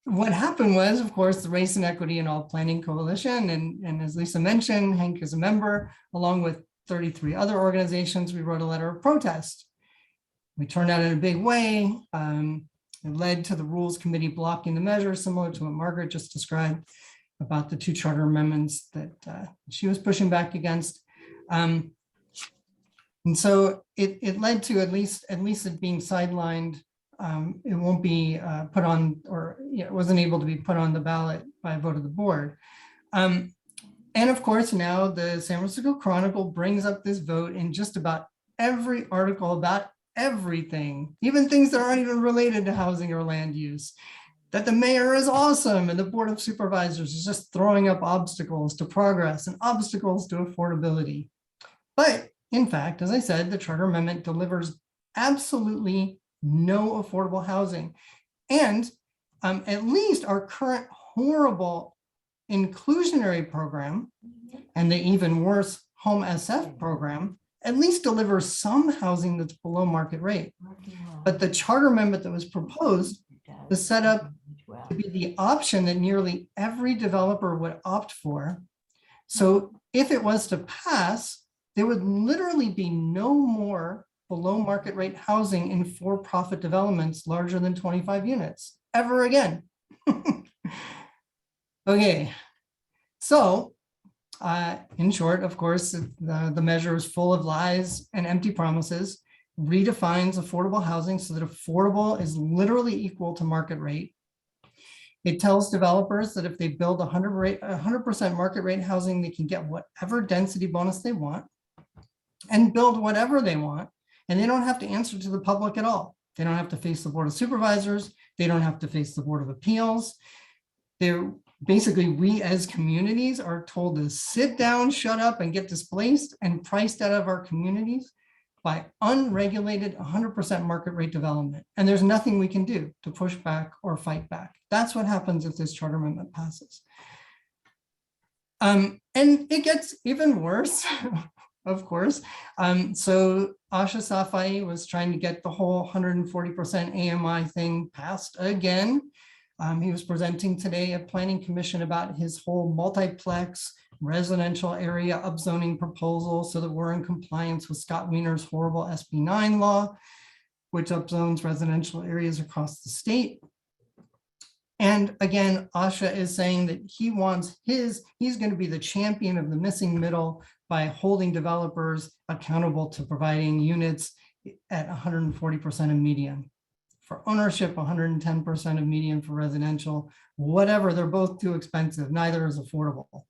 what happened was, of course, the Race and Equity in All Planning Coalition, and as Lisa mentioned, HANC is a member, along with 33 other organizations. We wrote a letter of protest. We turned out in a big way. It led to the Rules Committee blocking the measure, similar to what Margaret just described about the 2 charter amendments that she was pushing back against. And so it led to at least it being sidelined. It won't be put on, or it wasn't able to be put on the ballot by a vote of the board. And of course, now the San Francisco Chronicle brings up this vote in just about every article about everything, even things that aren't even related to housing or land use, that the mayor is awesome and the Board of Supervisors is just throwing up obstacles to progress and obstacles to affordability. But in fact, as I said, the charter amendment delivers absolutely no affordable housing. And at least our current horrible inclusionary program and the even worse home SF program at least delivers some housing that's below market rate. But the charter amendment that was proposed was set up to be the option that nearly every developer would opt for. So if it was to pass, there would literally be no more below market rate housing in for-profit developments larger than 25 units ever again. Okay, so in short, of course, the measure is full of lies and empty promises, redefines affordable housing so that affordable is literally equal to market rate. It tells developers that if they build 100% market rate housing, they can get whatever density bonus they want and build whatever they want. And they don't have to answer to the public at all. They don't have to face the Board of Supervisors. They don't have to face the Board of Appeals. They're basically, we as communities are told to sit down, shut up, and get displaced and priced out of our communities by unregulated 100% market rate development. And there's nothing we can do to push back or fight back. That's what happens if this charter amendment passes. And it gets even worse, of course. So Asha Safai was trying to get the whole 140% AMI thing passed again. He was presenting today at Planning Commission about his whole multiplex residential area upzoning proposal so that we're in compliance with Scott Wiener's horrible SB 9 law, which upzones residential areas across the state. And again, Asha is saying that he wants he's going to be the champion of the missing middle by holding developers accountable to providing units at 140% of median. For ownership, 110% of median for residential, whatever, they're both too expensive. Neither is affordable.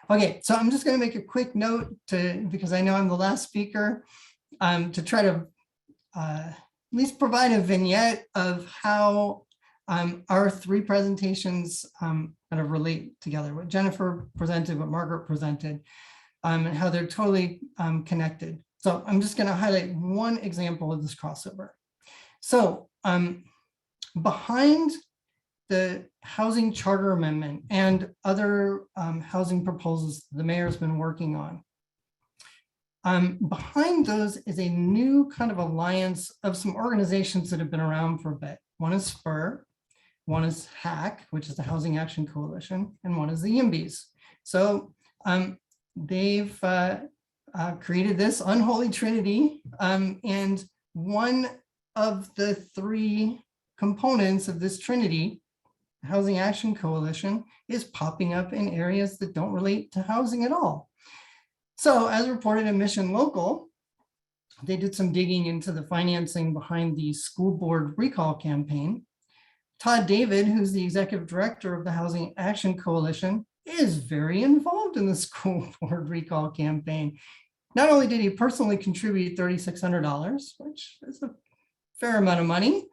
Okay, so I'm just going to make a quick note because I know I'm the last speaker, to try to at least provide a vignette of how our three presentations kind of relate together. What Jennifer presented, what Margaret presented, and how they're totally connected. So I'm just going to highlight one example of this crossover. So behind the housing charter amendment and other housing proposals the mayor's been working on, behind those is a new kind of alliance of some organizations that have been around for a bit. One is SPUR, one is HAC, which is the Housing Action Coalition, and one is the YIMBYs. So they've created this unholy trinity, and one of the three components of this trinity, Housing Action Coalition, is popping up in areas that don't relate to housing at all. So as reported in Mission Local, they did some digging into the financing behind the school board recall campaign. Todd David, who's the executive director of the Housing Action Coalition, is very involved in the school board recall campaign. Not only did he personally contribute $3,600, which is a fair amount of money,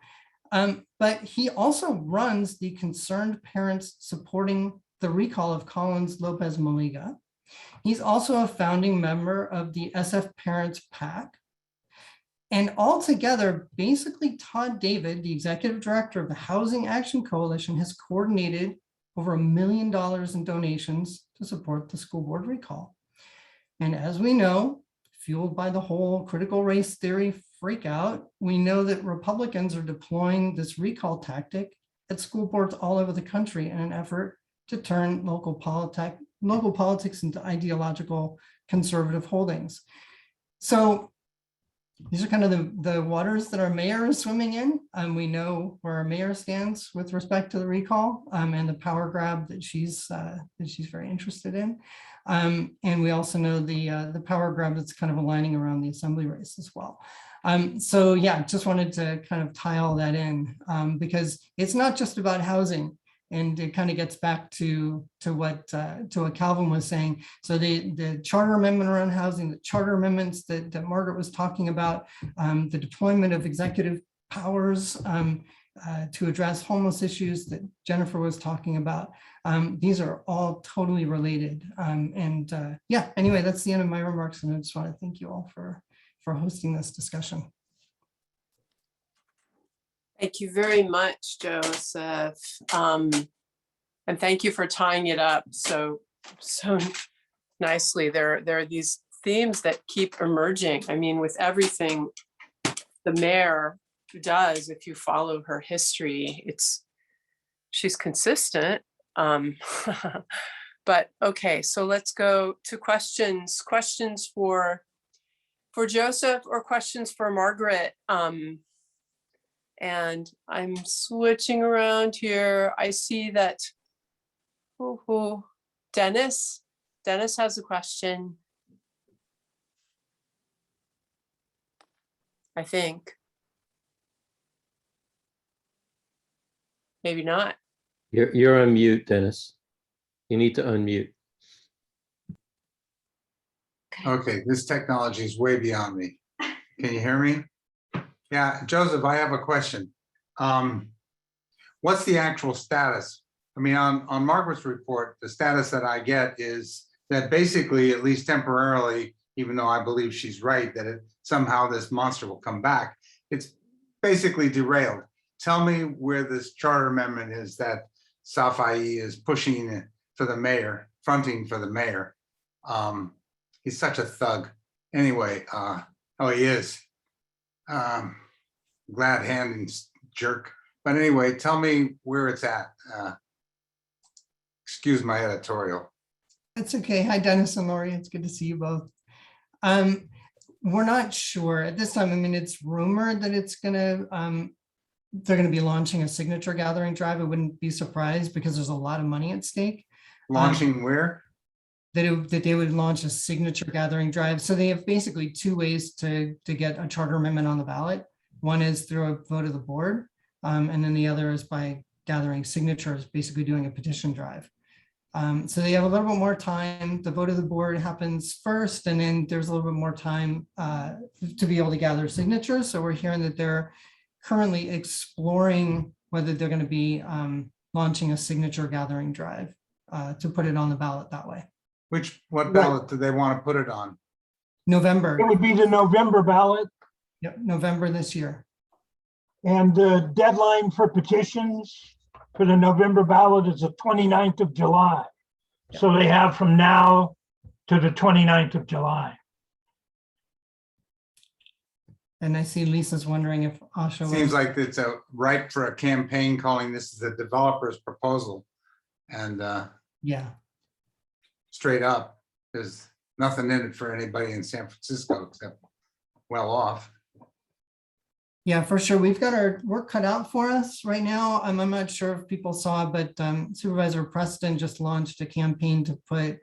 but he also runs the Concerned Parents Supporting the Recall of Collins Lopez Maliga. He's also a founding member of the SF Parents PAC. And altogether, basically Todd David, the executive director of the Housing Action Coalition, has coordinated over $1 million in donations to support the school board recall. And as we know, fueled by the whole critical race theory freakout, we know that Republicans are deploying this recall tactic at school boards all over the country in an effort to turn local politics into ideological conservative holdings. So these are kind of the waters that our mayor is swimming in. We know where our mayor stands with respect to the recall and the power grab that she's very interested in. And we also know the power grab that's kind of aligning around the assembly race as well. So yeah, just wanted to kind of tie all that in because it's not just about housing. And it kind of gets back to what Calvin was saying. So the charter amendment around housing, the charter amendments that Margaret was talking about, the deployment of executive powers to address homeless issues that Jennifer was talking about. These are all totally related. Yeah, anyway, that's the end of my remarks. And I just want to thank you all for hosting this discussion. Thank you very much, Joseph. And thank you for tying it up so nicely. There are these themes that keep emerging. I mean, with everything the mayor does, if you follow her history, she's consistent. But okay, so let's go to questions. Questions for Joseph or questions for Margaret? And I'm switching around here. I see that Dennis has a question. I think. Maybe not. You're on mute, Dennis. You need to unmute. Okay, this technology is way beyond me. Can you hear me? Yeah, Joseph, I have a question. What's the actual status? I mean, on Margaret's report, the status that I get is that basically, at least temporarily, even though I believe she's right, that somehow this monster will come back, it's basically derailed. Tell me where this charter amendment is that Safai is pushing for the mayor, fronting for the mayor. He's such a thug. Anyway, he is. Glad-handing jerk. But anyway, tell me where it's at. Excuse my editorial. It's okay. Hi, Dennis and Lori. It's good to see you both. We're not sure at this time. I mean, it's rumored that they're going to be launching a signature gathering drive. I wouldn't be surprised because there's a lot of money at stake. Launching where? That they would launch a signature gathering drive. So they have basically two ways to get a charter amendment on the ballot. One is through a vote of the board, and then the other is by gathering signatures, basically doing a petition drive. So they have a little bit more time. The vote of the board happens first, and then there's a little bit more time to be able to gather signatures. So we're hearing that they're currently exploring whether they're going to be launching a signature gathering drive to put it on the ballot that way. What ballot do they want to put it on? November. It would be the November ballot. Yep, November this year. And the deadline for petitions for the November ballot is the 29th of July. So they have from now to the 29th of July. And I see Lisa's wondering if Asha Seems like it's ripe for a campaign calling this the developer's proposal. And yeah, straight up, there's nothing in it for anybody in San Francisco except well off. Yeah, for sure. We've got our work cut out for us right now. I'm not sure if people saw, but Supervisor Preston just launched a campaign for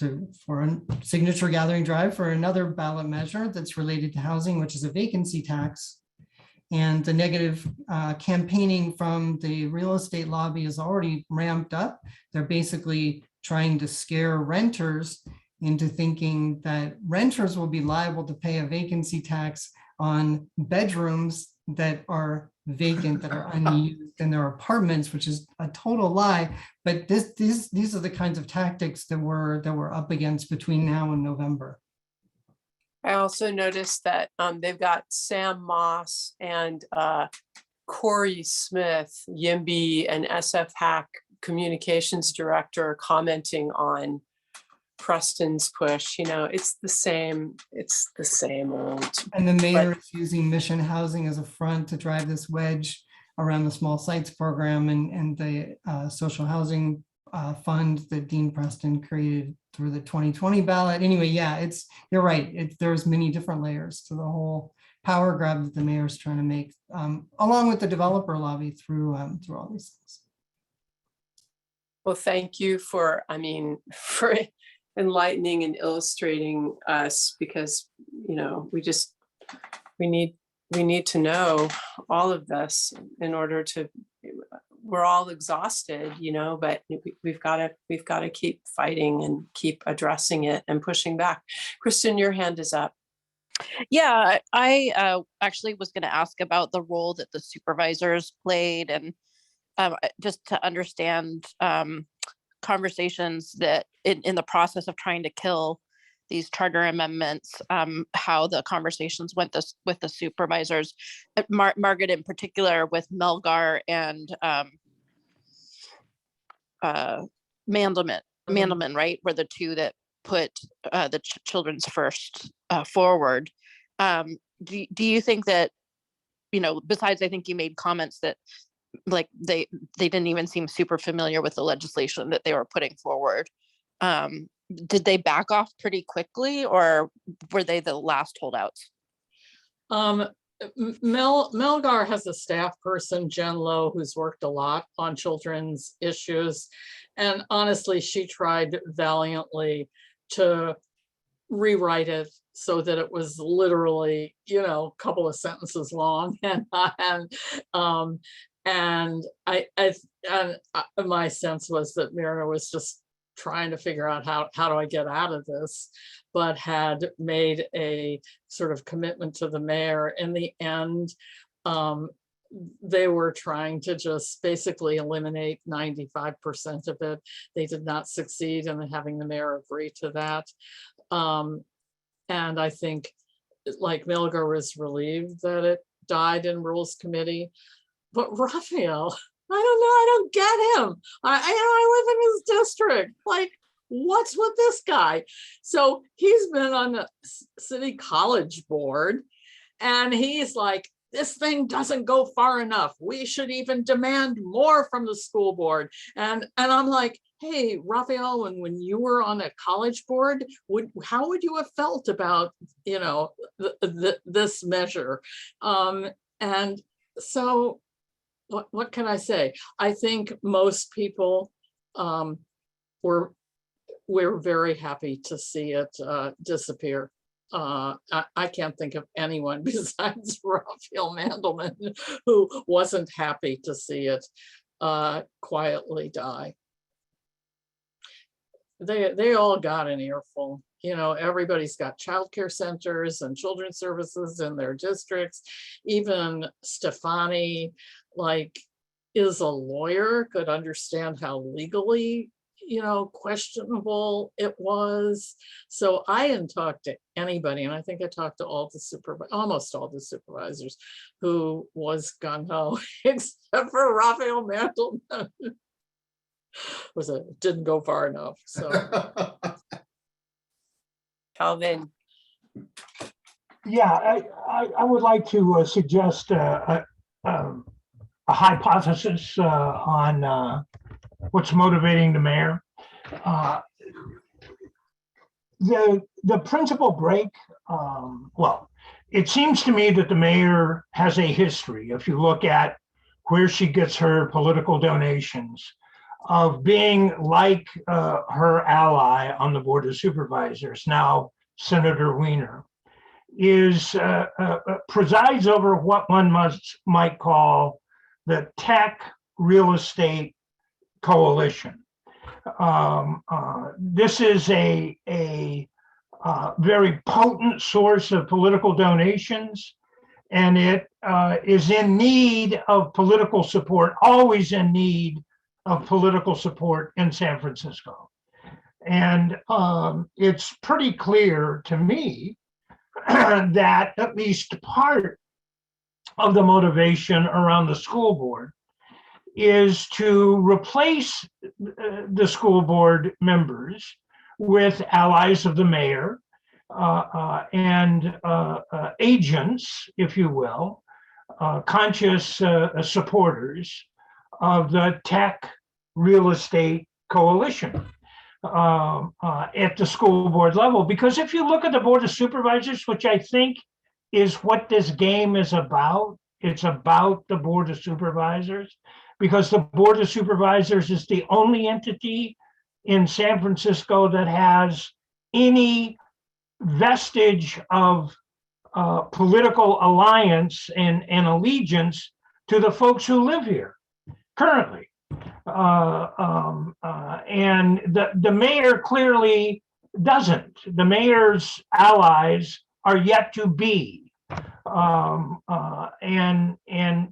a signature gathering drive for another ballot measure that's related to housing, which is a vacancy tax. And the negative campaigning from the real estate lobby is already ramped up. They're basically trying to scare renters into thinking that renters will be liable to pay a vacancy tax on bedrooms that are vacant, that are unused in their apartments, which is a total lie. But these are the kinds of tactics that we're up against between now and November. I also noticed that they've got Sam Moss and Corey Smith, YIMBY and SF HAC communications director, commenting on Preston's push. You know, it's the same old. And the mayor is using Mission Housing as a front to drive this wedge around the small sites program and the social housing fund that Dean Preston created through the 2020 ballot. Anyway, yeah, you're right. There's many different layers to the whole power grab that the mayor's trying to make, along with the developer lobby through all these things. Well, thank you for enlightening and illustrating us, because, you know, we need to know all of this in order to, we're all exhausted, you know, but we've got to keep fighting and keep addressing it and pushing back. Kristen, your hand is up. Yeah, I actually was going to ask about the role that the supervisors played, and just to understand conversations that in the process of trying to kill these charter amendments, how the conversations went with the supervisors, Margaret in particular with Melgar and Mandelman, right, were the two that put the children's first forward. Do you think that, besides, I think you made comments that like they didn't even seem super familiar with the legislation that they were putting forward. Did they back off pretty quickly, or were they the last holdouts? Melgar has a staff person, Jen Lowe, who's worked a lot on children's issues. And honestly, she tried valiantly to rewrite it so that it was literally, a couple of sentences long. And my sense was that Mira was just trying to figure out how do I get out of this, but had made a sort of commitment to the mayor. In the end, they were trying to just basically eliminate 95% of it. They did not succeed in having the mayor agree to that. And I think, like, Milgar was relieved that it died in Rules Committee. But Raphael, I don't know, I don't get him. I live in his district. Like, what's with this guy? So he's been on the city college board, and he's like, this thing doesn't go far enough. We should even demand more from the school board. And I'm like, hey, Raphael, when you were on a college board, how would you have felt about, this measure? And so what can I say? I think most people were very happy to see it disappear. I can't think of anyone besides Raphael Mandelman who wasn't happy to see it quietly die. They all got an earful. Everybody's got childcare centers and children's services in their districts. Even Stefani, is a lawyer, could understand how legally, questionable it was. So I didn't talk to anybody, and I think I talked to almost all the supervisors who was gung-ho, except for Raphael Mandelman. Didn't go far enough. So Calvin. Yeah, I would like to suggest a hypothesis on what's motivating the mayor. The principal break, well, it seems to me that the mayor has a history, if you look at where she gets her political donations, of being like her ally on the Board of Supervisors, now Senator Weiner, presides over what one might call the tech real estate coalition. This is a very potent source of political donations, and it is in need of political support, always in need of political support in San Francisco. And it's pretty clear to me that at least part of the motivation around the school board is to replace the school board members with allies of the mayor and agents, if you will, conscious supporters of the tech real estate coalition at the school board level. Because if you look at the Board of Supervisors, which I think is what this game is about, it's about the Board of Supervisors, because the Board of Supervisors is the only entity in San Francisco that has any vestige of political alliance and allegiance to the folks who live here currently. And the mayor clearly doesn't. The mayor's allies are yet to be. And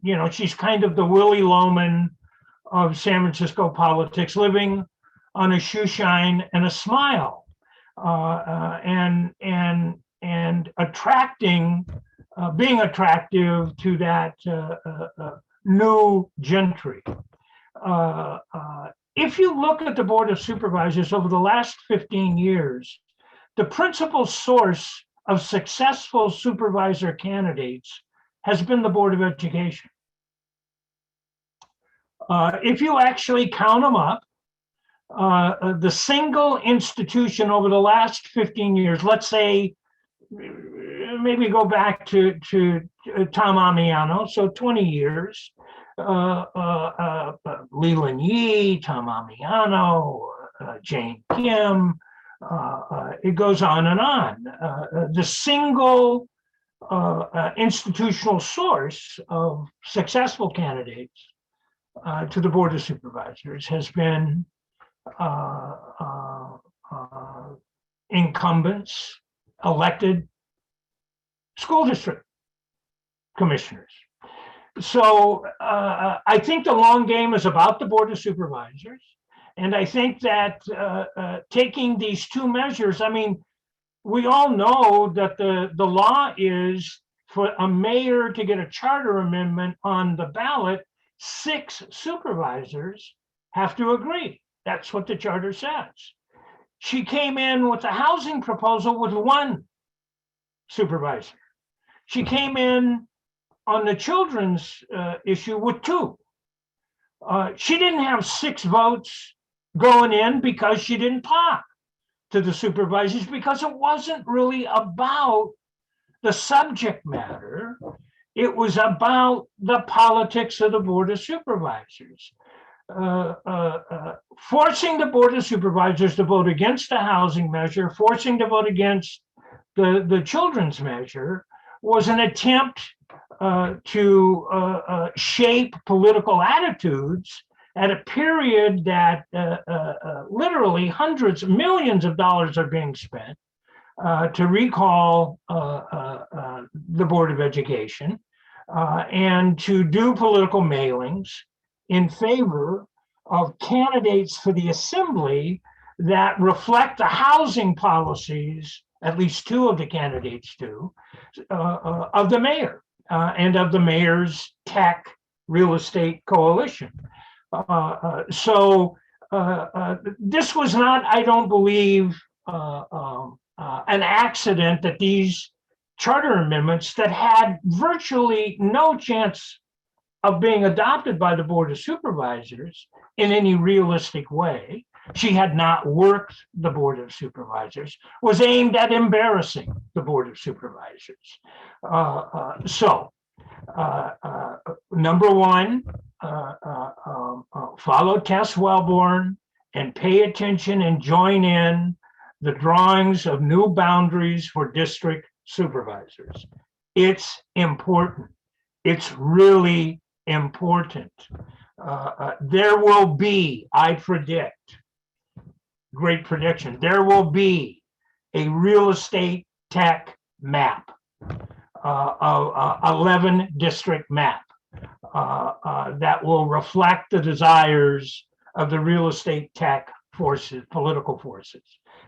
you know, she's kind of the Willie Loman of San Francisco politics, living on a shoe shine and a smile, and attracting, being attractive to that new gentry. If you look at the Board of Supervisors over the last 15 years, the principal source of successful supervisor candidates has been the Board of Education. If you actually count them up, the single institution over the last 15 years, let's say, maybe go back to Tom Amiano, so 20 years, Leland Yee, Tom Amiano, Jane Kim, it goes on and on. The single institutional source of successful candidates to the Board of Supervisors has been incumbents, elected school district commissioners. So I think the long game is about the Board of Supervisors. And I think that taking these two measures, I mean, we all know that the law is for a mayor to get a charter amendment on the ballot, 6 supervisors have to agree. That's what the charter says. She came in with a housing proposal with 1 supervisor. She came in on the children's issue with 2. She didn't have 6 votes going in because she didn't talk to the supervisors, because it wasn't really about the subject matter. It was about the politics of the Board of Supervisors. Forcing the Board of Supervisors to vote against the housing measure, forcing to vote against the children's measure, was an attempt to shape political attitudes at a period that literally hundreds, millions of dollars are being spent to recall the Board of Education and to do political mailings in favor of candidates for the assembly that reflect the housing policies, at least 2 of the candidates do, of the mayor and of the mayor's tech real estate coalition. So this was not, I don't believe, an accident that these charter amendments that had virtually no chance of being adopted by the Board of Supervisors in any realistic way, she had not worked the Board of Supervisors, was aimed at embarrassing the Board of Supervisors. Number 1, follow Tess Wellborn and pay attention and join in the drawings of new boundaries for district supervisors. It's important. It's really important. There will be, I predict, great prediction, there will be a real estate tech map, 11 district map that will reflect the desires of the real estate tech forces, political forces,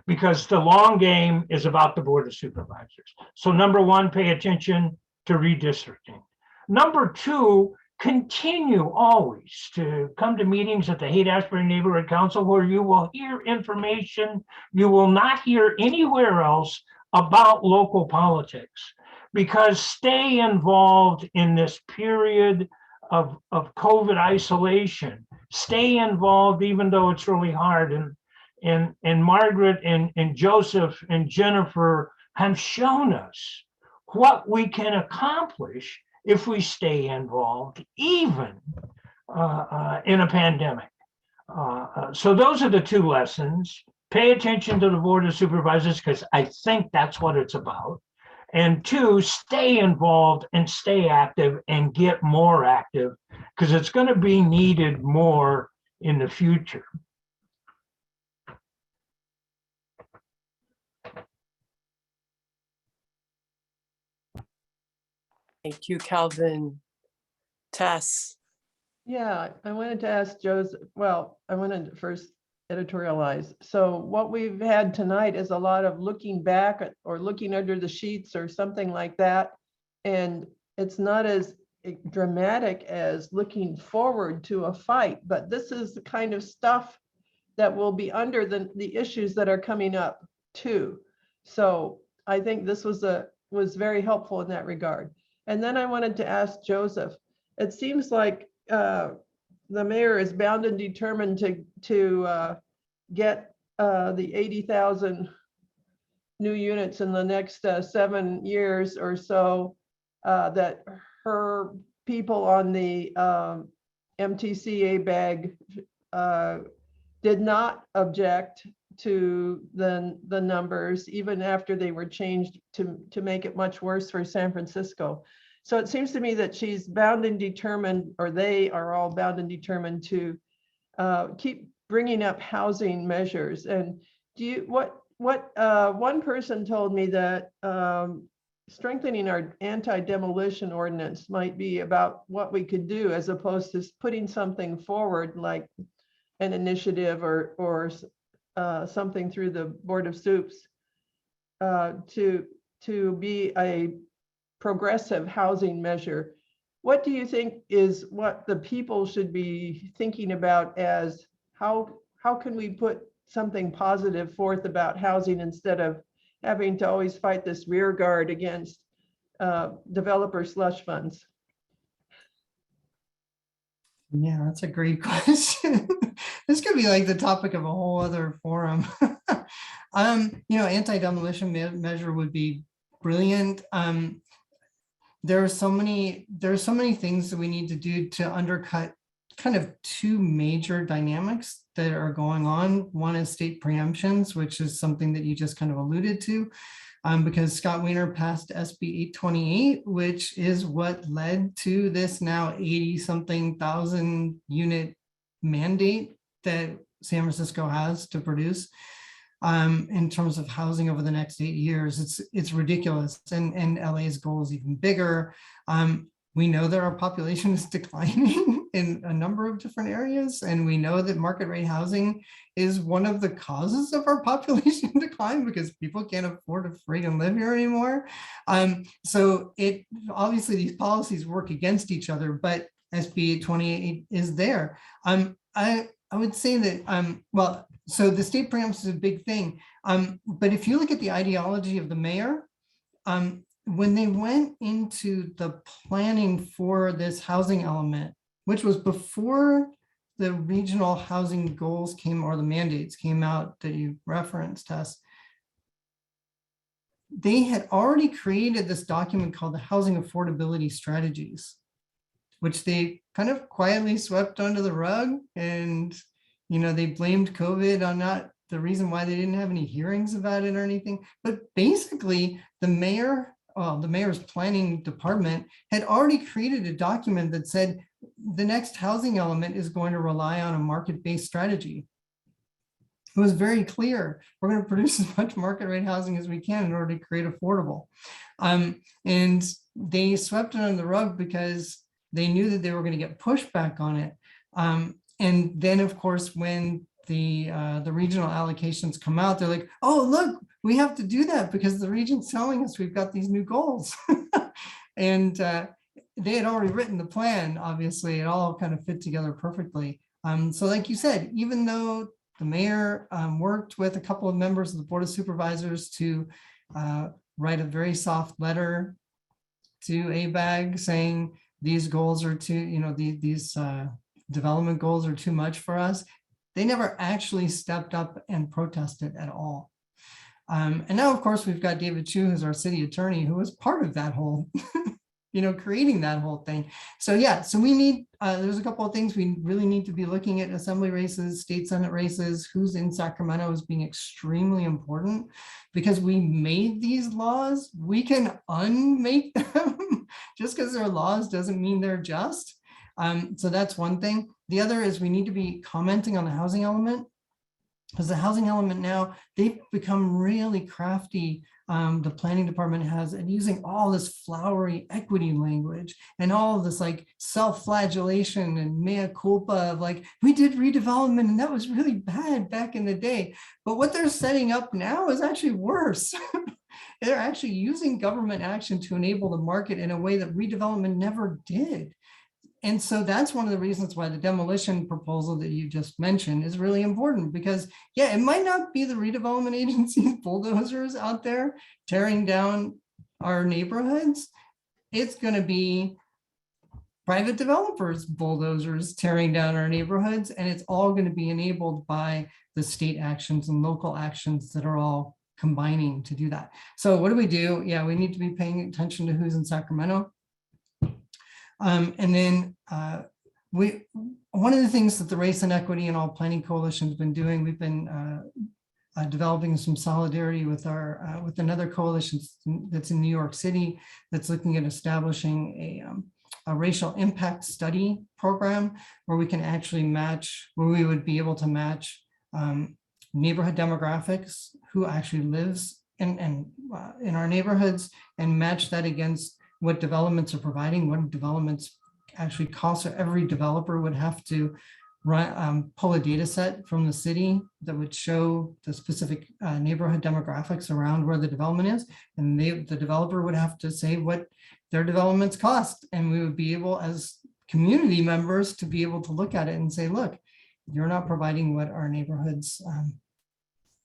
because the long game is about the Board of Supervisors. So number 1, pay attention to redistricting. Number 2, continue always to come to meetings at the Haight-Ashbury Neighborhood Council, where you will hear information you will not hear anywhere else about local politics, because stay involved in this period of COVID isolation. Stay involved even though it's really hard. And Margaret and Joseph and Jennifer have shown us what we can accomplish if we stay involved, even in a pandemic. So those are the 2 lessons. Pay attention to the Board of Supervisors, because I think that's what it's about. And 2, stay involved and stay active and get more active, because it's going to be needed more in the future. Thank you, Calvin. Tess. Yeah, I wanted to ask Joseph, well, I wanted to first editorialize. So what we've had tonight is a lot of looking back or looking under the sheets or something like that. And it's not as dramatic as looking forward to a fight, but this is the kind of stuff that will be under the issues that are coming up too. So I think this was very helpful in that regard. And then I wanted to ask Joseph, it seems like the mayor is bound and determined to get the 80,000 new units in the next 7 years or so, that her people on the MTCA bag did not object to the numbers, even after they were changed to make it much worse for San Francisco. So it seems to me that she's bound and determined, or they are all bound and determined to keep bringing up housing measures. And one person told me that strengthening our anti-demolition ordinance might be about what we could do, as opposed to putting something forward like an initiative or something through the Board of Soups to be a progressive housing measure. What do you think is what the people should be thinking about as how can we put something positive forth about housing instead of having to always fight this rear guard against developer slush funds? Yeah, that's a great question. This could be like the topic of a whole other forum. Anti-demolition measure would be brilliant. There are so many things that we need to do to undercut kind of two major dynamics that are going on. One is state preemptions, which is something that you just kind of alluded to, because Scott Wiener passed SB 828, which is what led to this now 80-something thousand unit mandate that San Francisco has to produce. In terms of housing over the next 8 years, it's ridiculous, and LA's goal is even bigger. We know that our population is declining in a number of different areas, and we know that market rate housing is one of the causes of our population decline because people can't afford to freaking live here anymore. So obviously these policies work against each other, but SB 828 is there. I would say that so the state preemption is a big thing. But if you look at the ideology of the mayor, when they went into the planning for this housing element, which was before the regional housing goals came, or the mandates came out that you referenced, Tess, they had already created this document called the Housing Affordability Strategies, which they kind of quietly swept under the rug. And they blamed COVID on not the reason why they didn't have any hearings about it or anything. But basically, the mayor's planning department had already created a document that said the next housing element is going to rely on a market-based strategy. It was very clear. We're going to produce as much market rate housing as we can in order to create affordable. And they swept it under the rug because they knew that they were going to get pushback on it. And then, of course, when the regional allocations come out, they're like, oh, look, we have to do that because the region's telling us we've got these new goals. And they had already written the plan, obviously, it all kind of fit together perfectly. So like you said, even though the mayor worked with a couple of members of the Board of Supervisors to write a very soft letter to ABAG saying these goals are too, these development goals are too much for us, they never actually stepped up and protested at all. And now, of course, we've got David Chu, who's our city attorney, who was part of that whole, creating that whole thing. So yeah, so we need, there's a couple of things we really need to be looking at: assembly races, state senate races, who's in Sacramento is being extremely important, because we made these laws, we can unmake them. Just because they're laws doesn't mean they're just. So that's one thing. The other is we need to be commenting on the housing element. because the housing element now, they've become really crafty. The planning department has, and using all this flowery equity language and all of this like self-flagellation and mea culpa of like, we did redevelopment and that was really bad back in the day. But what they're setting up now is actually worse. They're actually using government action to enable the market in a way that redevelopment never did. And so that's one of the reasons why the demolition proposal that you just mentioned is really important, because yeah, it might not be the redevelopment agencies bulldozers out there tearing down our neighborhoods. It's going to be private developers, bulldozers tearing down our neighborhoods, and it's all going to be enabled by the state actions and local actions that are all combining to do that. So what do? Yeah, we need to be paying attention to who's in Sacramento. And then one of the things that the Race and Equity and All Planning Coalition has been doing, we've been developing some solidarity with our with another coalition that's in New York City that's looking at establishing a racial impact study program where we can actually match, where we would be able to match neighborhood demographics, who actually lives in our neighborhoods, and match that against what developments are providing, what developments actually cost. So every developer would have to pull a data set from the city that would show the specific neighborhood demographics around where the development is. And the developer would have to say what their developments cost. And we would be able, as community members, to be able to look at it and say, look, you're not providing what our neighborhoods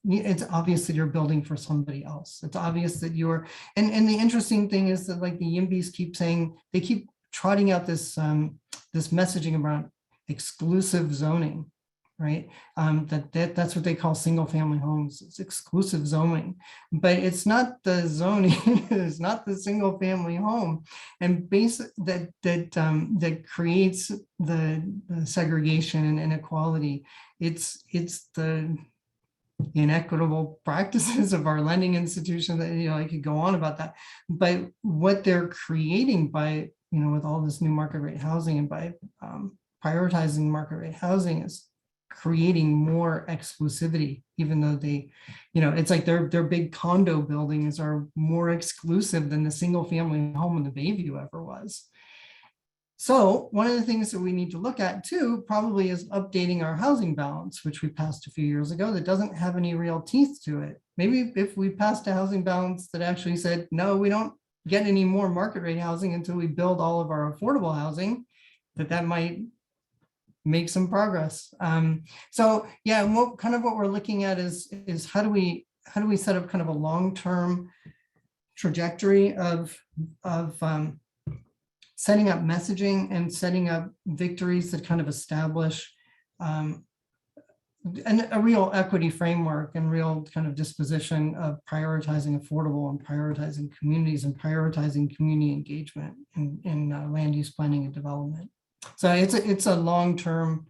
it's obvious that you're building for somebody else. It's obvious that you're, and the interesting thing is that like the YIMBYs keep saying, they keep trotting out this this messaging about exclusive zoning, right? That's what they call single family homes. It's exclusive zoning, but it's not the zoning, it's not the single family home. And that creates the segregation and inequality. It's the inequitable practices of our lending institution that, I could go on about that, but what they're creating by, with all this new market rate housing and by prioritizing market rate housing is creating more exclusivity, even though they, it's like their big condo buildings are more exclusive than the single family home in the Bayview ever was. So one of the things that we need to look at too, probably, is updating our housing balance, which we passed a few years ago that doesn't have any real teeth to it. Maybe if we passed a housing balance that actually said, no, we don't get any more market rate housing until we build all of our affordable housing, that might make some progress. So yeah, what we're looking at is how do we set up kind of a long-term trajectory of setting up messaging and setting up victories that kind of establish a real equity framework and real kind of disposition of prioritizing affordable and prioritizing communities and prioritizing community engagement in land use planning and development. So it's a long-term,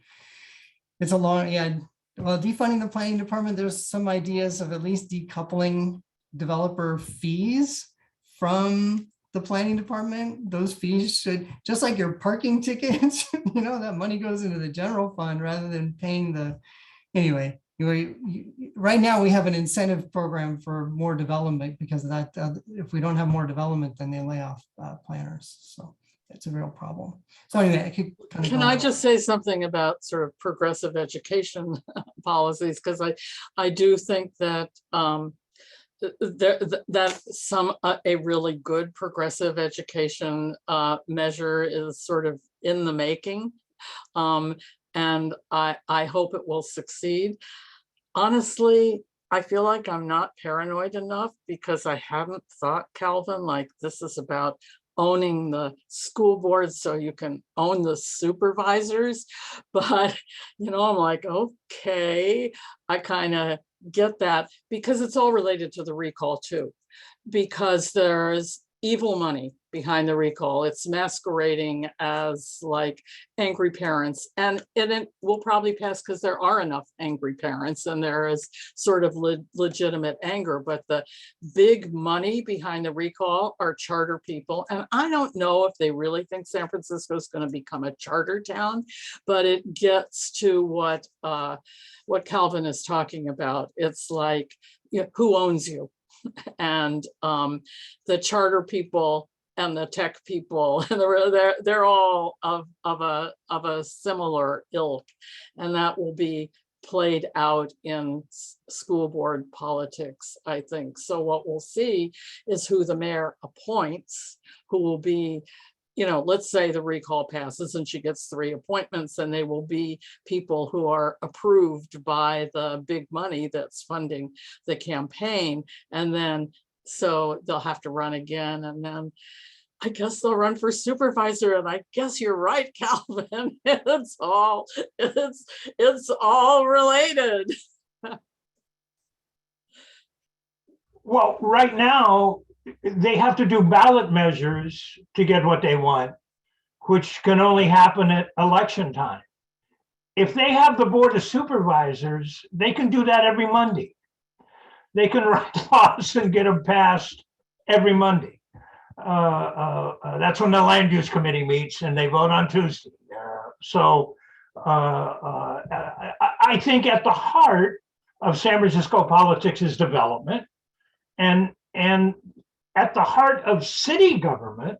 well, defunding the planning department, there's some ideas of at least decoupling developer fees from the planning department. Those fees should, just like your parking tickets, that money goes into the general fund rather than paying anyway, right now we have an incentive program for more development because of that. If we don't have more development, then they lay off planners. So it's a real problem. So anyway, I could Can I just say something about sort of progressive education policies? Because I do think that a really good progressive education measure is sort of in the making, and I hope it will succeed. Honestly, I feel like I'm not paranoid enough because I haven't thought, Calvin, like this is about owning the school board so you can own the supervisors. But I'm like, okay, I kind of get that, because it's all related to the recall too, because there's evil money behind the recall. It's masquerading as like angry parents, and it will probably pass because there are enough angry parents and there is sort of legitimate anger. But the big money behind the recall are charter people. And I don't know if they really think San Francisco is going to become a charter town, but it gets to what Calvin is talking about. It's like, you know, who owns you? And the charter people and the tech people, and they're all of a similar ilk, and that will be played out in school board politics, I think. So what we'll see is who the mayor appoints, who will be, you know, let's say the recall passes and she gets 3 appointments, and they will be people who are approved by the big money that's funding the campaign. And then, so they'll have to run again, and then I guess they'll run for supervisor. And I guess you're right, Calvin. It's all related. Well, right now, they have to do ballot measures to get what they want, which can only happen at election time. If they have the Board of Supervisors, they can do that every Monday. They can write laws and get them passed every Monday. That's when the Land Use Committee meets and they vote on Tuesday. I think at the heart of San Francisco politics is development, and at the heart of city government,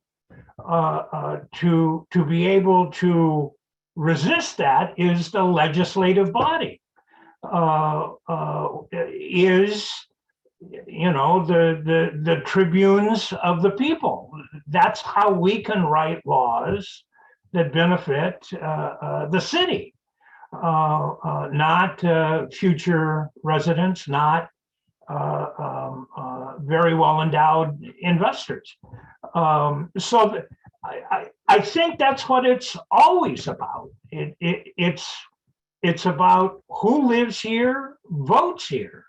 to be able to resist that is the legislative body. Is, you know, the tribunes of the people. That's how we can write laws that benefit the city, not future residents, not very well endowed investors. So I think that's what it's always about. It's about who lives here, votes here.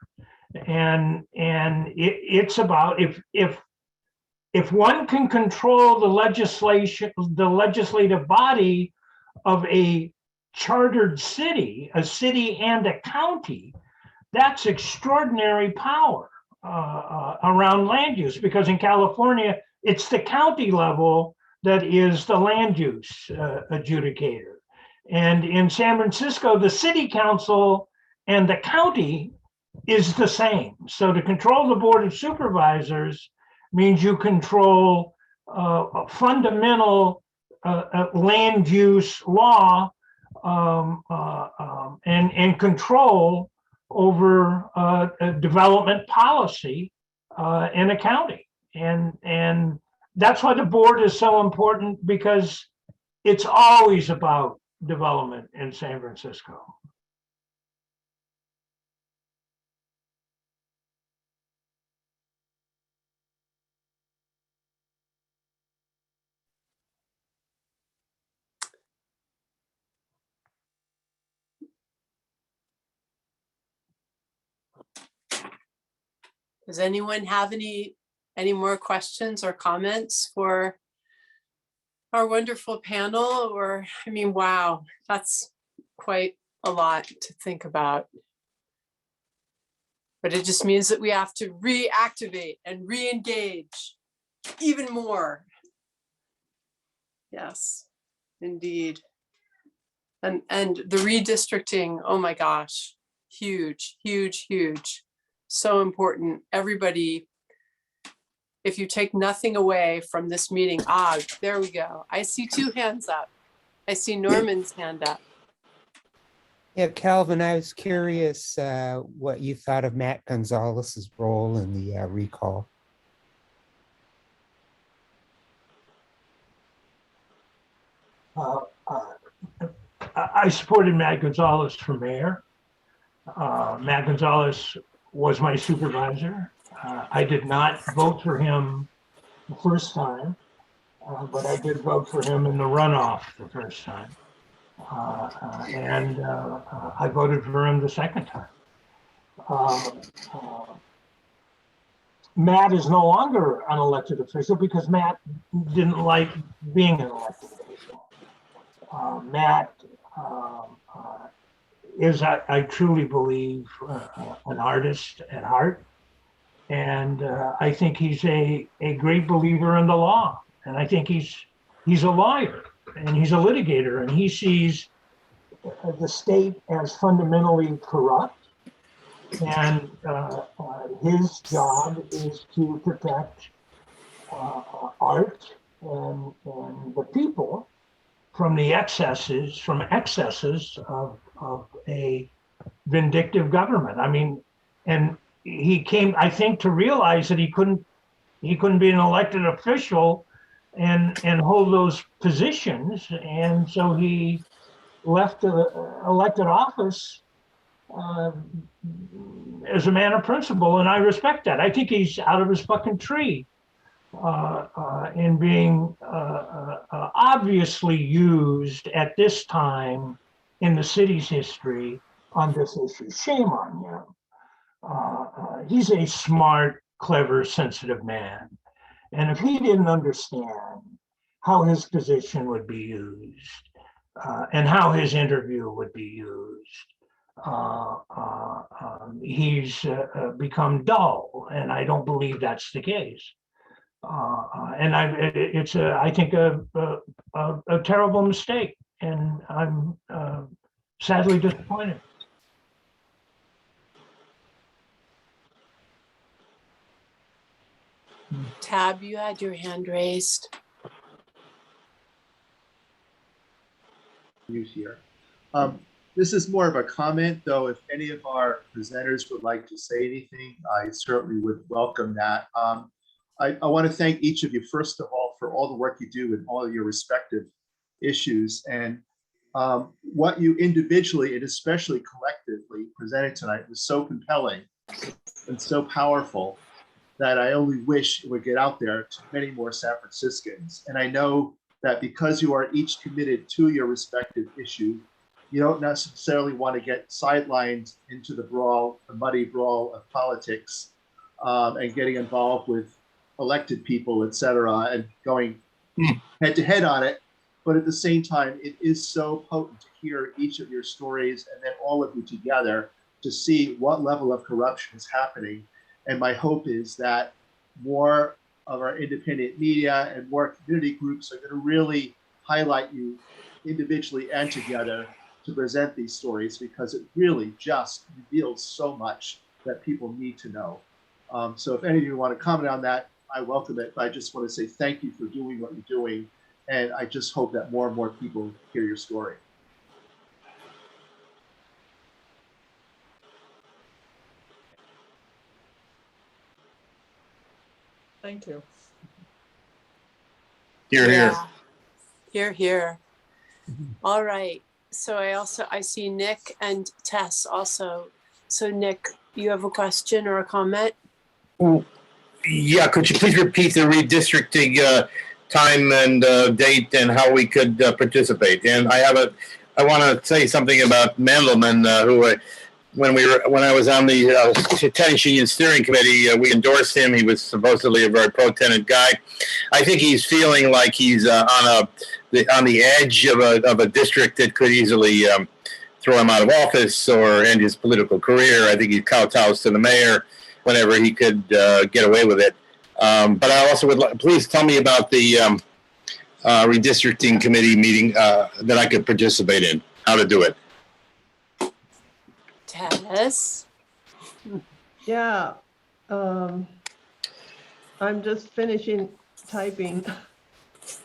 And it's about if one can control the legislative body of a chartered city, a city and a county, that's extraordinary power around land use, because in California, it's the county level that is the land use adjudicator. And in San Francisco, the city council and the county is the same. So to control the Board of Supervisors means you control fundamental land use law and control over development policy in a county. And that's why the board is so important, because it's always about development in San Francisco. Does anyone have any more questions or comments for our wonderful panel? Or, I mean, wow, that's quite a lot to think about. But it just means that we have to reactivate and re-engage even more. Yes, indeed. And the redistricting, oh my gosh, huge, huge, huge. So important. Everybody, if you take nothing away from this meeting, there we go. I see 2 hands up. I see Norman's hand up. Yeah, Calvin, I was curious what you thought of Matt Gonzalez's role in the recall. I supported Matt Gonzalez for mayor. Matt Gonzalez was my supervisor. I did not vote for him the first time, but I did vote for him in the runoff the first time. And I voted for him the second time. Matt is no longer an elected official because Matt didn't like being an elected official. Matt is, I truly believe, an artist at heart. And I think he's a great believer in the law. And I think he's a lawyer and he's a litigator, and he sees the state as fundamentally corrupt. And his job is to protect art and the people from the excesses, of a vindictive government. I mean, and he came, I think, to realize that he couldn't be an elected official and hold those positions, and so he left the elected office as a man of principle, and I respect that. I think he's out of his fucking tree in being obviously used at this time in the city's history on this issue. Shame on him. He's a smart, clever, sensitive man. And if he didn't understand how his position would be used and how his interview would be used, he's become dull, and I don't believe that's the case. And it's I think a terrible mistake, and I'm sadly disappointed. Tab, you had your hand raised. Here. This is more of a comment, though. If any of our presenters would like to say anything, I certainly would welcome that. I want to thank each of you, first of all, for all the work you do in all of your respective issues, and what you individually and especially collectively presented tonight was so compelling and so powerful that I only wish it would get out there to many more San Franciscans. And I know that because you are each committed to your respective issue, you don't necessarily want to get sidelined into the muddy brawl of politics and getting involved with elected people, et cetera, and going head to head on it. But at the same time, it is so potent to hear each of your stories and then all of you together to see what level of corruption is happening. And my hope is that more of our independent media and more community groups are going to really highlight you individually and together to present these stories, because it really just reveals so much that people need to know. So if any of you want to comment on that, I welcome it. But I just want to say thank you for doing what you're doing. And I just hope that more and more people hear your story. Thank you. Here, here. Here, here. All right. So I see Nick and Tess also. So Nick, you have a question or a comment? Yeah, could you please repeat the redistricting time and date and how we could participate? And I want to say something about Mandelman, who when I was on the tennis union steering committee, we endorsed him. He was supposedly a very pro-tenant guy. I think he's feeling like he's on the edge of a district that could easily throw him out of office or end his political career. I think he kowtows to the mayor whenever he could get away with it. But I also would like, please tell me about the redistricting committee meeting that I could participate in, how to do it. Tess? Yeah. I'm just finishing typing.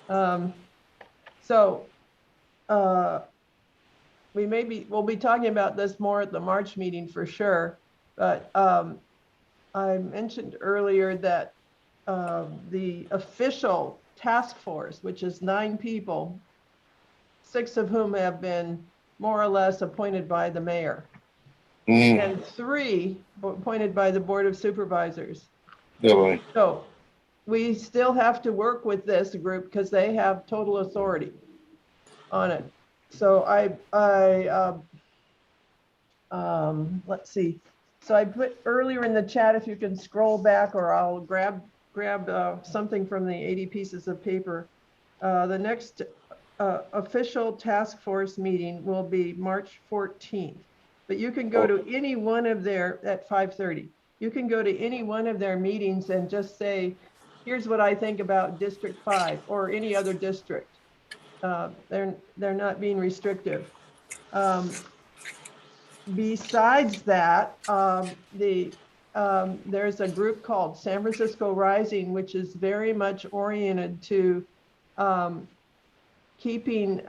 We'll be talking about this more at the March meeting for sure. But I mentioned earlier that the official task force, which is 9 people, 6 of whom have been more or less appointed by the mayor, and 3 appointed by the Board of Supervisors. Really? So we still have to work with this group because they have total authority on it. So let's see, So I put earlier in the chat, if you can scroll back, or I'll grab something from the 80 pieces of paper. The next official task force meeting will be March 14th. But you can go to any one of their, at 5:30. You can go to any one of their meetings and just say, here's what I think about District 5 or any other district. They're not being restrictive. Besides that, there's a group called San Francisco Rising, which is very much oriented to keeping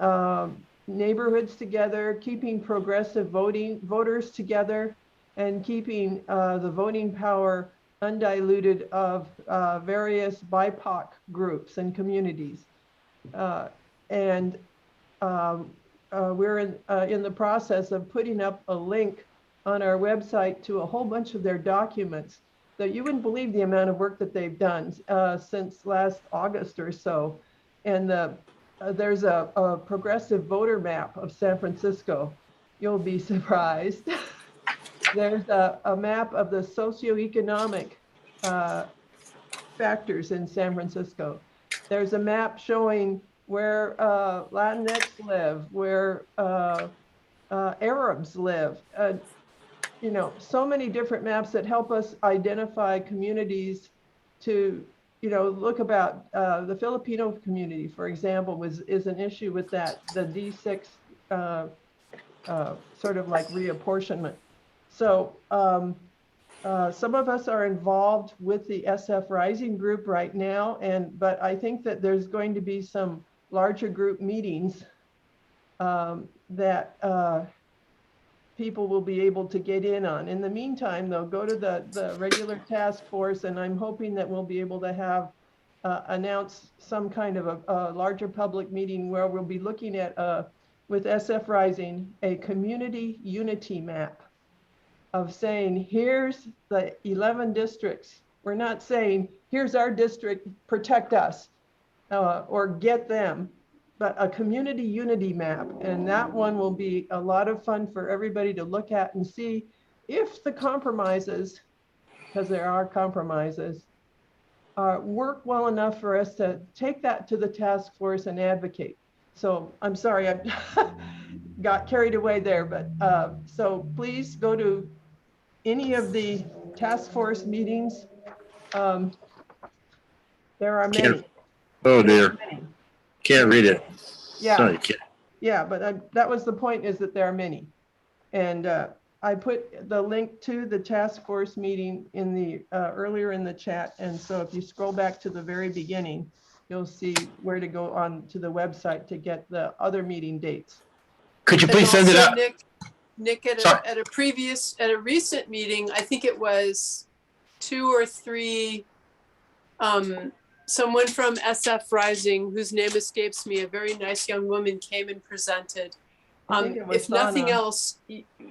neighborhoods together, keeping progressive voters together, and keeping the voting power undiluted of various BIPOC groups and communities. We're in the process of putting up a link on our website to a whole bunch of their documents that you wouldn't believe the amount of work that they've done since last August or so. And there's a progressive voter map of San Francisco. You'll be surprised. There's a map of the socioeconomic factors in San Francisco. There's a map showing where Latinx live, where Arabs live. You know, so many different maps that help us identify communities to, you know, look about the Filipino community, for example, is an issue with that, the D6 sort of like reapportionment. So some of us are involved with the SF Rising group right now, but I think that there's going to be some larger group meetings that people will be able to get in on. In the meantime, though, go to the regular task force, and I'm hoping that we'll be able to have announce some kind of a larger public meeting where we'll be looking at, with SF Rising, a community unity map of saying, here's the 11 districts. We're not saying, here's our district, protect us, or get them, but a community unity map. And that one will be a lot of fun for everybody to look at and see if the compromises, because there are compromises, work well enough for us to take that to the task force and advocate. So I'm sorry, I got carried away there, but so please go to any of the task force meetings. There are many. Oh dear. Can't read it. Yeah. Sorry, kid. Yeah, but that was the point, is that there are many. And I put the link to the task force meeting in the earlier in the chat. And so if you scroll back to the very beginning, you'll see where to go on to the website to get the other meeting dates. Could you And please send it also, out? Nick, at a recent meeting, I think it was 2 or 3, someone from SF Rising, whose name escapes me, a very nice young woman, came and presented. If nothing else,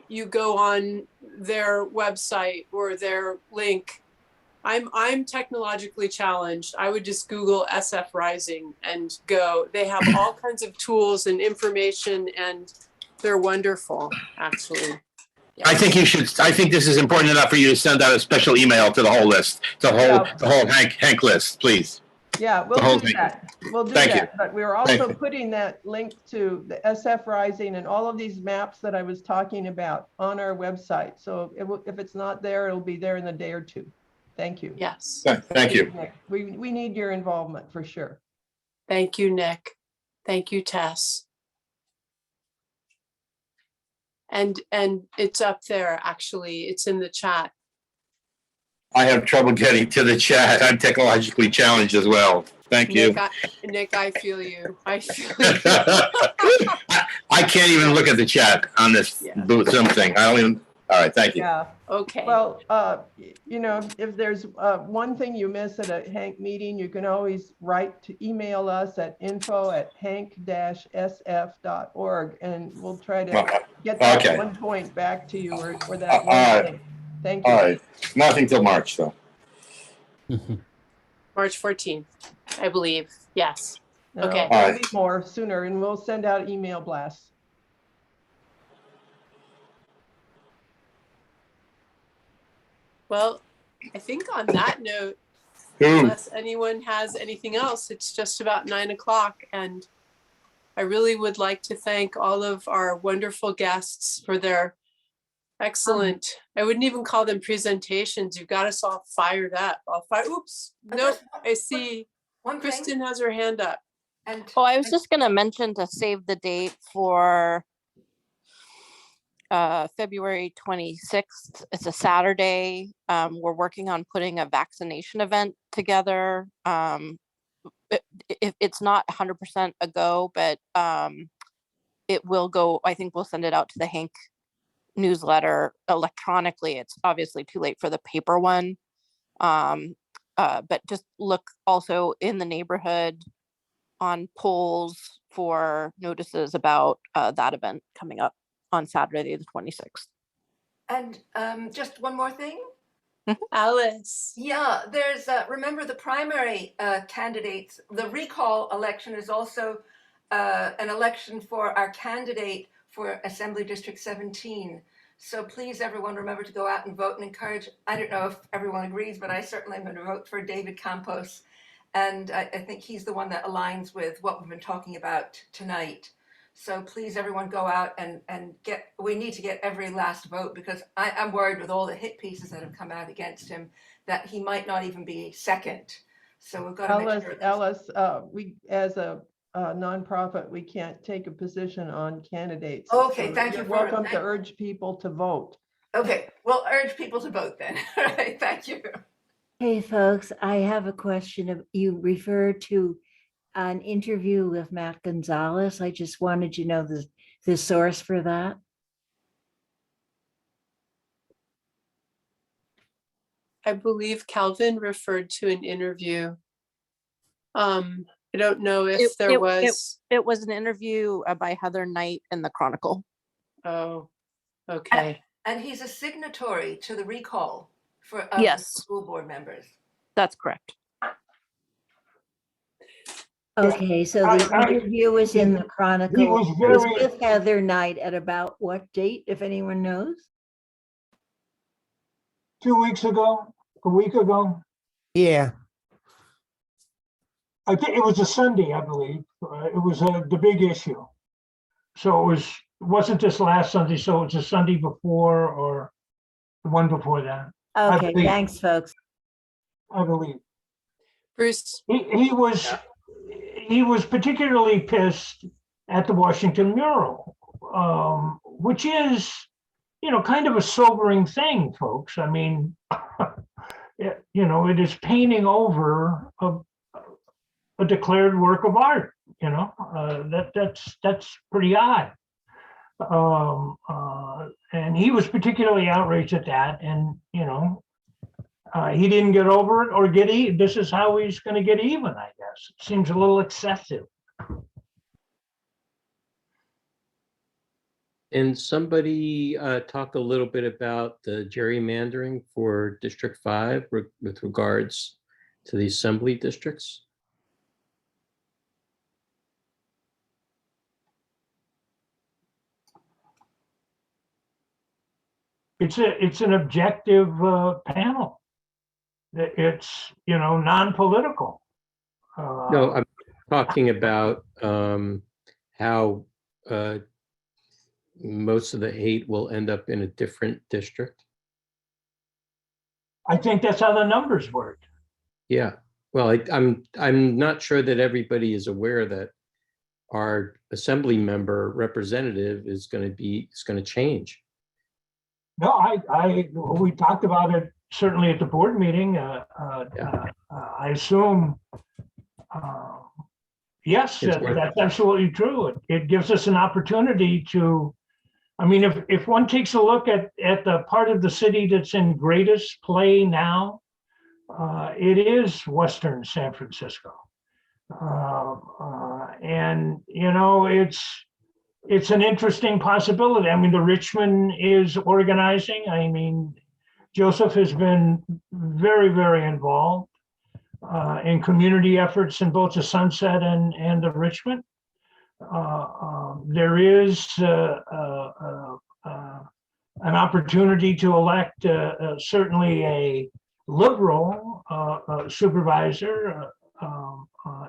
you go on their website or their link. I'm technologically challenged. I would just Google SF Rising and go. They have all kinds of tools and information, and they're wonderful, actually. I think you should. I think this is important enough for you to send out a special email to the whole list, the whole HANC list, please. Yeah, we'll do that. We'll do Thank that. you. But we're also putting that link to the SF Rising and all of these maps that I was talking about on our website. So if it's not there, it'll be there in a day or two. Thank you. Yes. Thank you. We need your involvement for sure. Thank you, Nick. Thank you, Tess. And it's up there, actually. It's in the chat. I have trouble getting to the chat. I'm technologically challenged as well. Thank you. Nick, I feel you. I feel you. I can't even look at the chat on this Zoom thing. I don't even. All right. Thank you. Yeah. Okay. Well, you know, if there's one thing you miss at a HANC meeting, you can always email us at info@hanc-sf.org, and we'll try to get that one point back to you, or that one thing. Thank you. All right. Nothing till March, though. March 14th, I believe. Yes. No, okay. There'll be more sooner, and we'll send out email blasts. Well, I think on that note, Hmm. unless anyone has anything else, it's just about 9 o'clock. And I really would like to thank all of our wonderful guests for their excellent, I wouldn't even call them presentations. You've got us all fired up. Oops, nope, I see Kristen has her hand up. Oh, I was just gonna mention to save the date for February 26th. It's a Saturday. We're working on putting a vaccination event together. It's not 100% a go, but it will go. I think we'll send it out to the HANC newsletter electronically. It's obviously too late for the paper one. But just look also in the neighborhood on polls for notices about that event coming up on Saturday, the 26th. And just one more thing. Alice. Yeah, there's, remember the primary candidates, the recall election is also an election for our candidate for Assembly District 17. So please, everyone, remember to go out and vote and encourage. I don't know if everyone agrees, but I certainly am going to vote for David Campos. And I think he's the one that aligns with what we've been talking about tonight. So please, everyone, go out and we need to get every last vote, because I'm worried with all the hit pieces that have come out against him that he might not even be second. So we've got to make sure. Alice, we, as a nonprofit, we can't take a position on candidates. Okay, So thank you. you're welcome to urge people to vote. Okay, we'll urge people to vote then. All right, thank you. Hey, folks, I have a question. You referred to an interview with Matt Gonzalez. I just wanted to know the source for that. I believe Calvin referred to an interview. I don't know if It was an interview by Heather Knight in the Chronicle. Oh, okay. And he's a signatory to the recall for Yes, school board members. That's correct. Okay, so the interview was in the Chronicle. He was It was very- with Heather Knight at about what date, if anyone knows? 2 weeks ago, a week ago. Yeah, I think it was a Sunday, I believe. It was the big issue. So it wasn't this last Sunday, so it's a Sunday before or the one before that. Okay, thanks, folks. I believe. Bruce. He was particularly pissed at the Washington mural, which is, kind of a sobering thing, folks. I mean, it is painting over a declared work of art. That's pretty odd. And he was particularly outraged at that, and he didn't get over it or get even. This is how he's going to get even, I guess. It seems a little excessive. And somebody talk a little bit about the gerrymandering for District 5 with regards to the assembly districts. It's an objective panel. It's non-political. No, I'm talking about how most of the hate will end up in a different district. I think that's how the numbers work. Yeah, well, I'm not sure that everybody is aware that our assembly member representative is going to change. No, we talked about it certainly at the board meeting. I assume, yes, that's absolutely true. It gives us an opportunity to, if one takes a look at the part of the city that's in greatest play now, it is Western San Francisco. And, it's an interesting possibility. The Richmond is organizing. Joseph has been very, very involved in community efforts in both the Sunset and the Richmond. There is an opportunity to elect certainly a liberal supervisor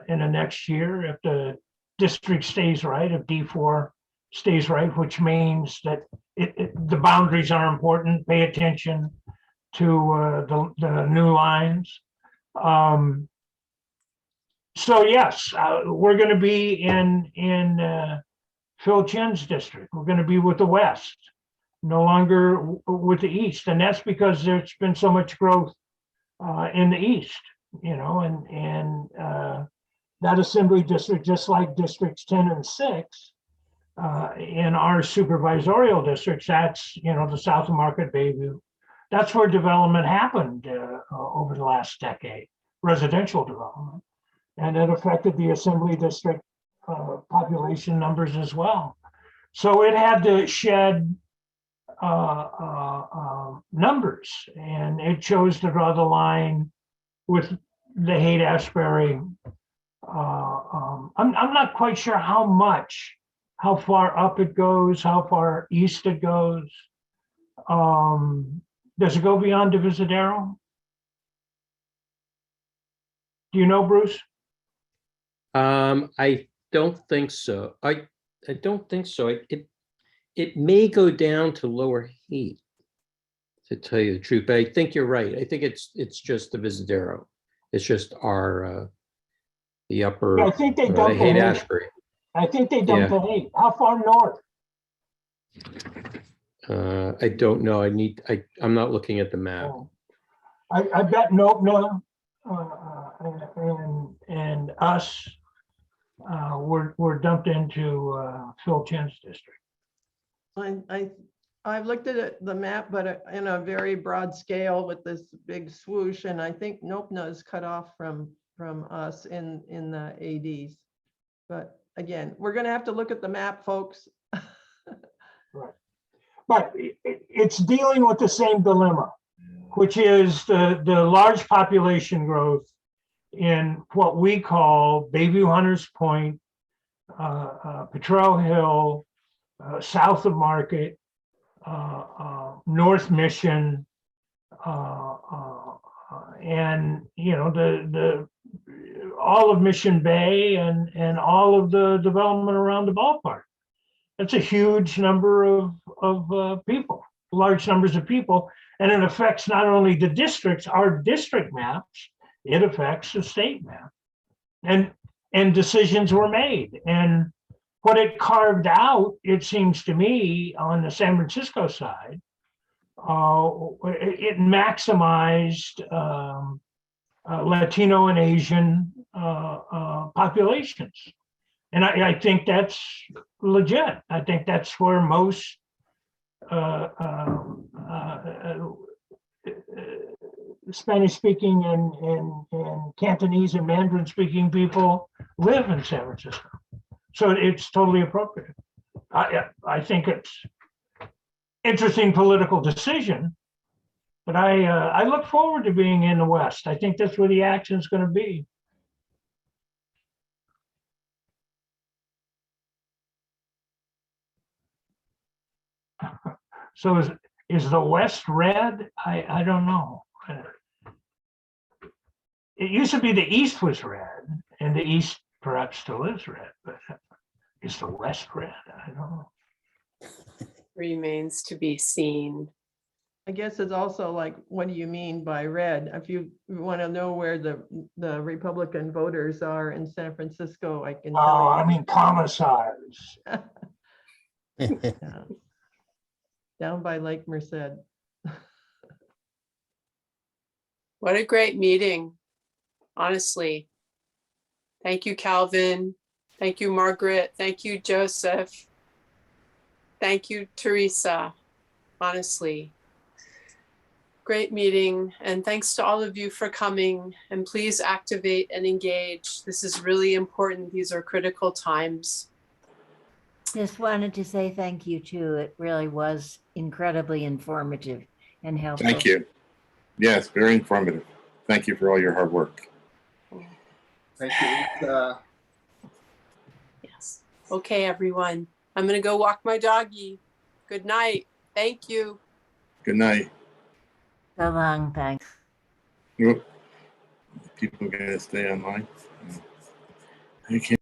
in the next year if the district stays right, if D4 stays right, which means that the boundaries are important. Pay attention to the new lines. So yes, we're going to be in Phil Chen's district. We're going to be with the West, no longer with the East, and that's because there's been so much growth in the East, you know, and that assembly district, just like districts 10 and 6, in our supervisorial districts, that's, you know, the South of Market, Bayview. That's where development happened over the last decade, residential development. And it affected the assembly district population numbers as well. So it had to shed numbers, and it chose to draw the line with the Haight-Ashbury. I'm not quite sure how far up it goes, how far east it goes. Does it go beyond Divisadero? Do you know, Bruce? I don't think so. I don't think so. It may go down to Lower Heat, to tell you the truth, but I think you're right. I think it's just the Divisadero. It's just our the upper Yeah, I think they dumped the Haight-Ashbury. I think they dumped the Haight. How far north? I don't know. I'm not looking at the map. I bet Nopna and us were dumped into Phil Chen's district. I've looked at the map, but in a very broad scale with this big swoosh, and I think Nopna is cut off from us in the ADs. But again, we're going to have to look at the map, folks. Right. But it's dealing with the same dilemma, which is the large population growth in what we call Bayview Hunters Point, Potrero Hill, south of Market, North Mission, and you know the all of Mission Bay and all of the development around the ballpark. That's a huge number of people, large numbers of people, and it affects not only the districts, our district maps, it affects the state map, and decisions were made. And what it carved out, it seems to me, on the San Francisco side, it maximized Latino and Asian populations. And I think that's legit. I think that's where most Spanish-speaking and Cantonese and Mandarin-speaking people live in San Francisco. So it's totally appropriate. I think it's interesting political decision, but I look forward to being in the West. I think that's where the action is going to be. So is the West red? I don't know. It used to be the East was red, and the East perhaps still is red, but is the West red? I don't know. Remains to be seen. I guess it's also like, what do you mean by red? If you want to know where the Republican voters are in San Francisco, I can tell you. I mean commissars. Yeah. Down by Lake Merced. What a great meeting, honestly. Thank you, Calvin. Thank you, Margaret. Thank you, Joseph. Thank you, Teresa. Honestly, great meeting. And thanks to all of you for coming. And please activate and engage. This is really important. These are critical times. Just wanted to say thank you too. It really was incredibly informative and helpful. Thank you. Yes, very informative. Thank you for all your hard work. Thank you. Yes. Okay, everyone. I'm going to go walk my doggy. Good night. Thank you. Good night. So long, thanks. Whoop. People gotta stay online. I can't.